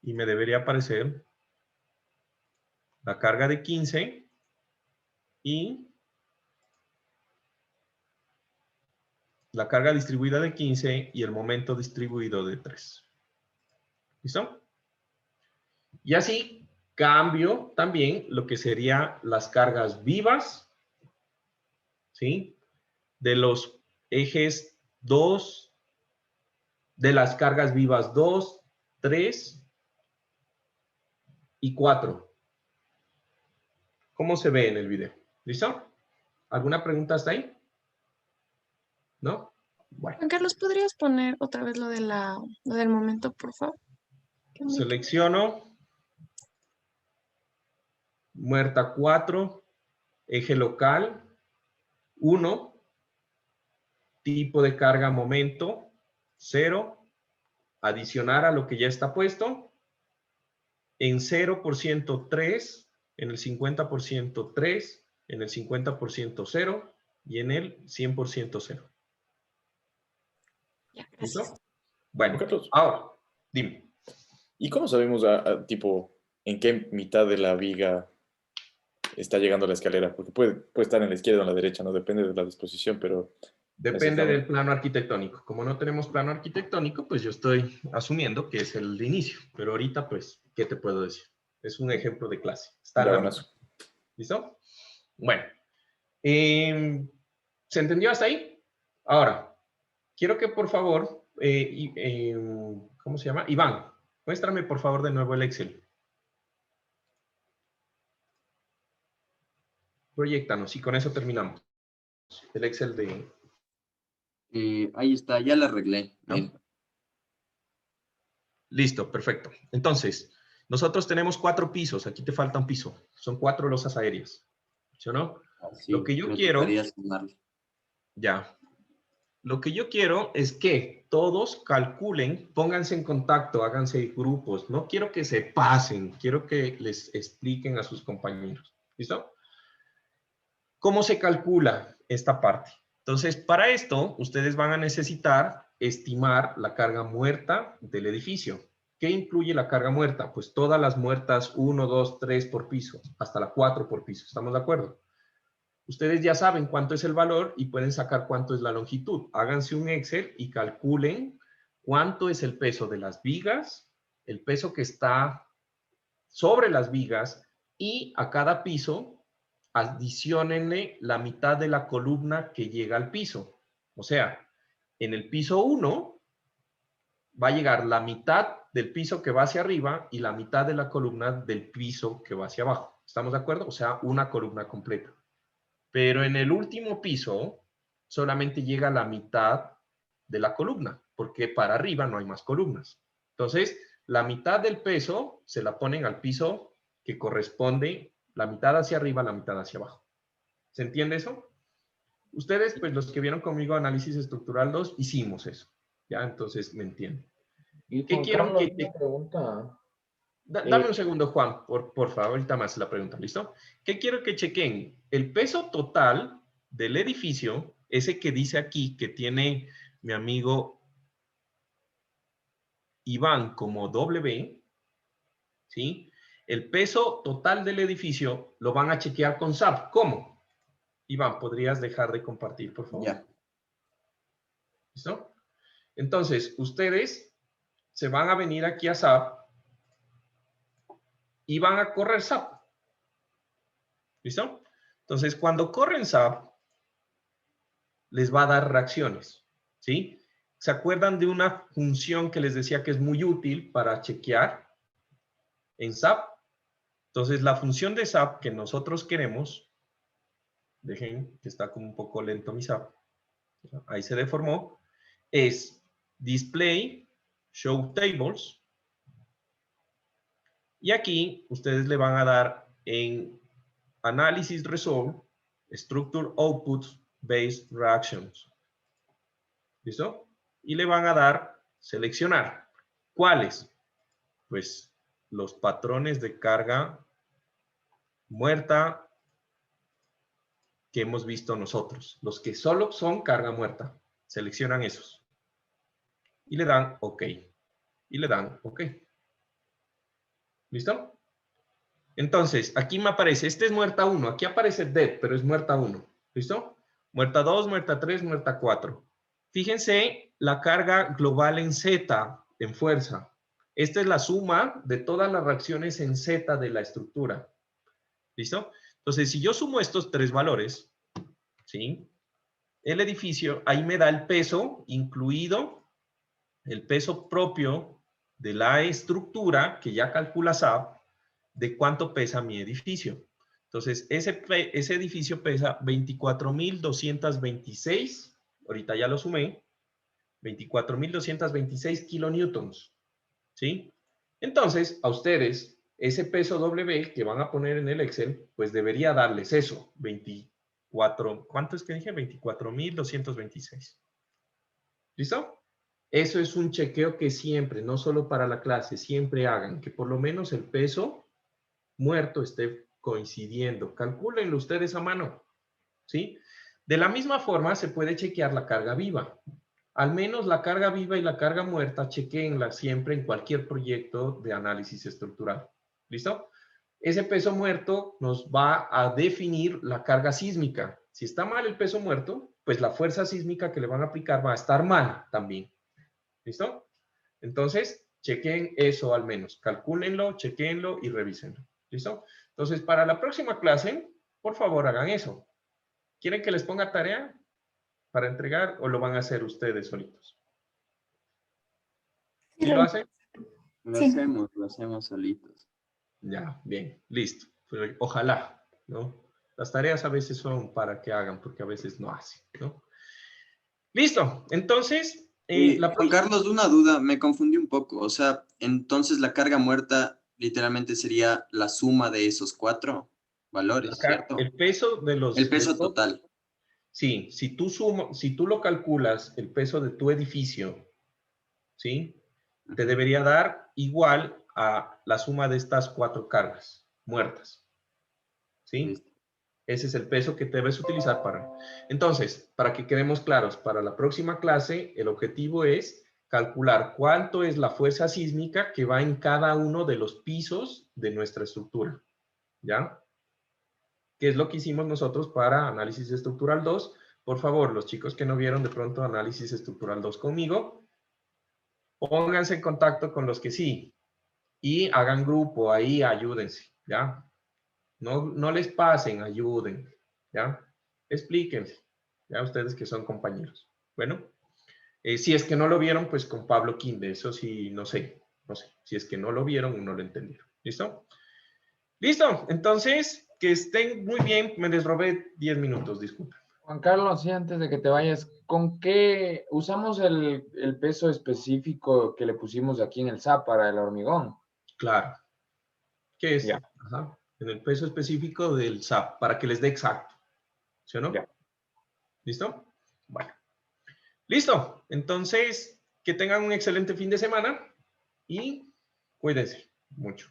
Y me debería aparecer la carga de 15 y la carga distribuida de 15 y el momento distribuido de 3. ¿Listo? Y así Cambio también lo que serían las cargas vivas, ¿sí? De los ejes 2, de las cargas vivas 2, 3 y 4. ¿Cómo se ve en el video? ¿Listo? ¿Alguna pregunta hasta ahí? ¿No? Bueno.
Juan Carlos, ¿podrías poner otra vez lo del momento, por favor?
Selecciono muerta 4, eje local 1, tipo de carga momento 0, adicionar a lo que ya está puesto, en 0% 3, en el 50% 3, en el 50% 0 y en el 100% 0.
Ya, gracias.
¿Listo? Bueno,
Carlos.
ahora, dime.
¿Y cómo sabemos, tipo, en qué mitad de la viga está llegando la escalera? Porque puede estar en la izquierda o en la derecha, no depende de la disposición, pero...
Depende del plano arquitectónico. Como no tenemos plano arquitectónico, pues yo estoy asumiendo que es el de inicio. Pero ahorita, pues, ¿qué te puedo decir? Es un ejemplo de clase. Está en la mitad. ¿Listo? Bueno. ¿Se entendió hasta ahí? Ahora, quiero que por favor, ¿cómo se llama? Iván, muéstrame por favor de nuevo el Excel. Proyéctanos y con eso terminamos. El Excel de...
ahí está, ya la arreglé.
¿No? Listo, perfecto. Entonces, nosotros tenemos 4 pisos. Aquí te falta un piso. Son 4 losas aéreas. ¿Sí o no?
Sí,
lo que yo quiero... Ya. Lo que yo quiero es que todos calculen, pónganse en contacto, háganse grupos. No quiero que se pasen, quiero que les expliquen a sus compañeros. ¿Listo? ¿Cómo se calcula esta parte? Entonces, para esto, ustedes van a necesitar estimar la carga muerta del edificio. ¿Qué incluye la carga muerta? Pues todas las muertas 1, 2, 3 por piso, hasta la 4 por piso. ¿Estamos de acuerdo? Ustedes ya saben cuánto es el valor y pueden sacar cuánto es la longitud. Háganse un Excel y calculen cuánto es el peso de las vigas, el peso que está sobre las vigas y a cada piso adiciónenle la mitad de la columna que llega al piso. O sea, en el piso 1 va a llegar la mitad del piso que va hacia arriba y la mitad de la columna del piso que va hacia abajo. ¿Estamos de acuerdo? O sea, una columna completa. Pero en el último piso solamente llega la mitad de la columna, porque para arriba no hay más columnas. Entonces, la mitad del peso se la ponen al piso que corresponde, la mitad hacia arriba, la mitad hacia abajo. ¿Se entiende eso? Ustedes, pues los que vieron conmigo Análisis Estructural 2, hicimos eso. ¿Ya? Entonces, me entienden.
Y
¿Qué quiero que te...
pregunta?
Dame un segundo, Juan, por favor, ahorita más la pregunta, ¿listo? ¿Qué quiero que chequen? El peso total del edificio, ese que dice aquí, que tiene mi amigo Iván como W, ¿sí? El peso total del edificio lo van a chequear con SAP. ¿Cómo? Iván, ¿podrías dejar de compartir, por favor?
Ya.
¿Listo? Entonces, ustedes se van a venir aquí a SAP y van a correr SAP. ¿Listo? Entonces, cuando corren SAP, les va a dar reacciones. ¿Sí? ¿Se acuerdan de una función que les decía que es muy útil para chequear en SAP? Entonces, la función de SAP que nosotros queremos, dejen que está como un poco lento mi SAP, ahí se deformó, es display, show tables, y aquí ustedes le van a dar en Analysis Resolve, Structure Outputs Based Reactions. ¿Listo? Y le van a dar seleccionar. ¿Cuáles? Pues los patrones de carga muerta que hemos visto nosotros. Los que solo son carga muerta. Seleccionan esos. Y le dan OK. Y le dan OK. ¿Listo? Entonces, aquí me aparece, este es muerta 1, aquí aparece dead, pero es muerta 1. ¿Listo? Muerta 2, muerta 3, muerta 4. Fíjense la carga global en Z, en fuerza. Esta es la suma de todas las reacciones en Z de la estructura. ¿Listo? Entonces, si yo sumo estos tres valores, ¿sí? El edificio, ahí me da el peso, incluido el peso propio de la estructura, que ya calcula SAP, de cuánto pesa mi edificio. Entonces, ese edificio pesa 24.226, ahorita ya lo sumé, 24.226 kilonewtons, ¿sí? Entonces, a ustedes, ese peso W que van a poner en el Excel, pues debería darles eso, 24, ¿cuánto es que dije? 24.226. ¿Listo? Eso es un chequeo que siempre, no solo para la clase, siempre hagan, que por lo menos el peso muerto esté coincidiendo. Calcúlenlo ustedes a mano, ¿sí? De la misma forma se puede chequear la carga viva. Al menos la carga viva y la carga muerta, chequéenla siempre en cualquier proyecto de análisis estructural. ¿Listo? Ese peso muerto nos va a definir la carga sísmica. Si está mal el peso muerto, pues la fuerza sísmica que le van a aplicar va a estar mal también. ¿Listo? Entonces, chequen eso al menos. Calcúlenlo, chequenlo y revísenlo. ¿Listo? Entonces, para la próxima clase, por favor, hagan eso. ¿Quieren que les ponga tarea para entregar o lo van a hacer ustedes solitos? ¿Sí lo hacen?
Lo hacemos solitos.
Ya, bien, listo. Pero ojalá, ¿no? Las tareas a veces son para que hagan, porque a veces no hacen, ¿no? Listo, entonces...
Juan Carlos, una duda, me confundí un poco. O sea, entonces la carga muerta literalmente sería la suma de esos 4 valores, ¿cierto?
El peso de los...
El peso total.
Sí, si tú lo calculas, el peso de tu edificio, ¿sí? Te debería dar igual a la suma de estas 4 cargas muertas, ¿sí?
Listo.
Ese es el peso que debes utilizar para... Entonces, para que quedemos claros, para la próxima clase, el objetivo es calcular cuánto es la fuerza sísmica que va en cada uno de los pisos de nuestra estructura, ¿ya? ¿Qué es lo que hicimos nosotros para análisis estructural 2? Por favor, los chicos que no vieron de pronto análisis estructural 2 conmigo, pónganse en contacto con los que sí y hagan grupo ahí, ayúdense, ¿ya? No les pasen, ayuden, ¿ya? Explíquense, ¿ya? Ustedes que son compañeros. Bueno, si es que no lo vieron, pues con Pablo Quinde, eso sí, no sé. Si es que no lo vieron o no lo entendieron. ¿Listo? Listo, entonces, que estén muy bien. Me les robé 10 minutos, disculpen.
Juan Carlos, sí, antes de que te vayas, ¿con qué usamos el peso específico que le pusimos aquí en el SAP para el hormigón?
Claro. ¿Qué es?
Ya.
Ajá. En el peso específico del SAP, para que les dé exacto. ¿Sí o no?
Ya.
¿Listo? Bueno. Listo. Entonces, que tengan un excelente fin de semana y cuídense mucho.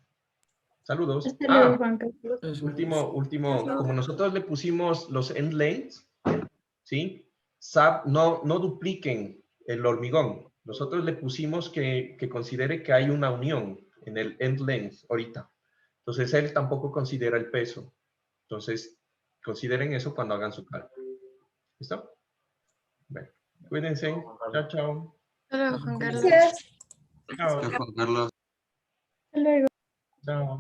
Saludos.
Hasta luego, Juan Carlos.
Último, como nosotros le pusimos los end lengths, ¿sí? SAP, no dupliquen el hormigón. Nosotros le pusimos que considere que hay una unión en el end length ahorita. Entonces, él tampoco considera el peso. Entonces, consideren eso cuando hagan su cálculo. ¿Listo? Bueno, cuídense. Chao, chao.
Hasta luego, Juan Carlos.
Gracias.
Chao.
Juan Carlos.
Hasta luego.
Chao.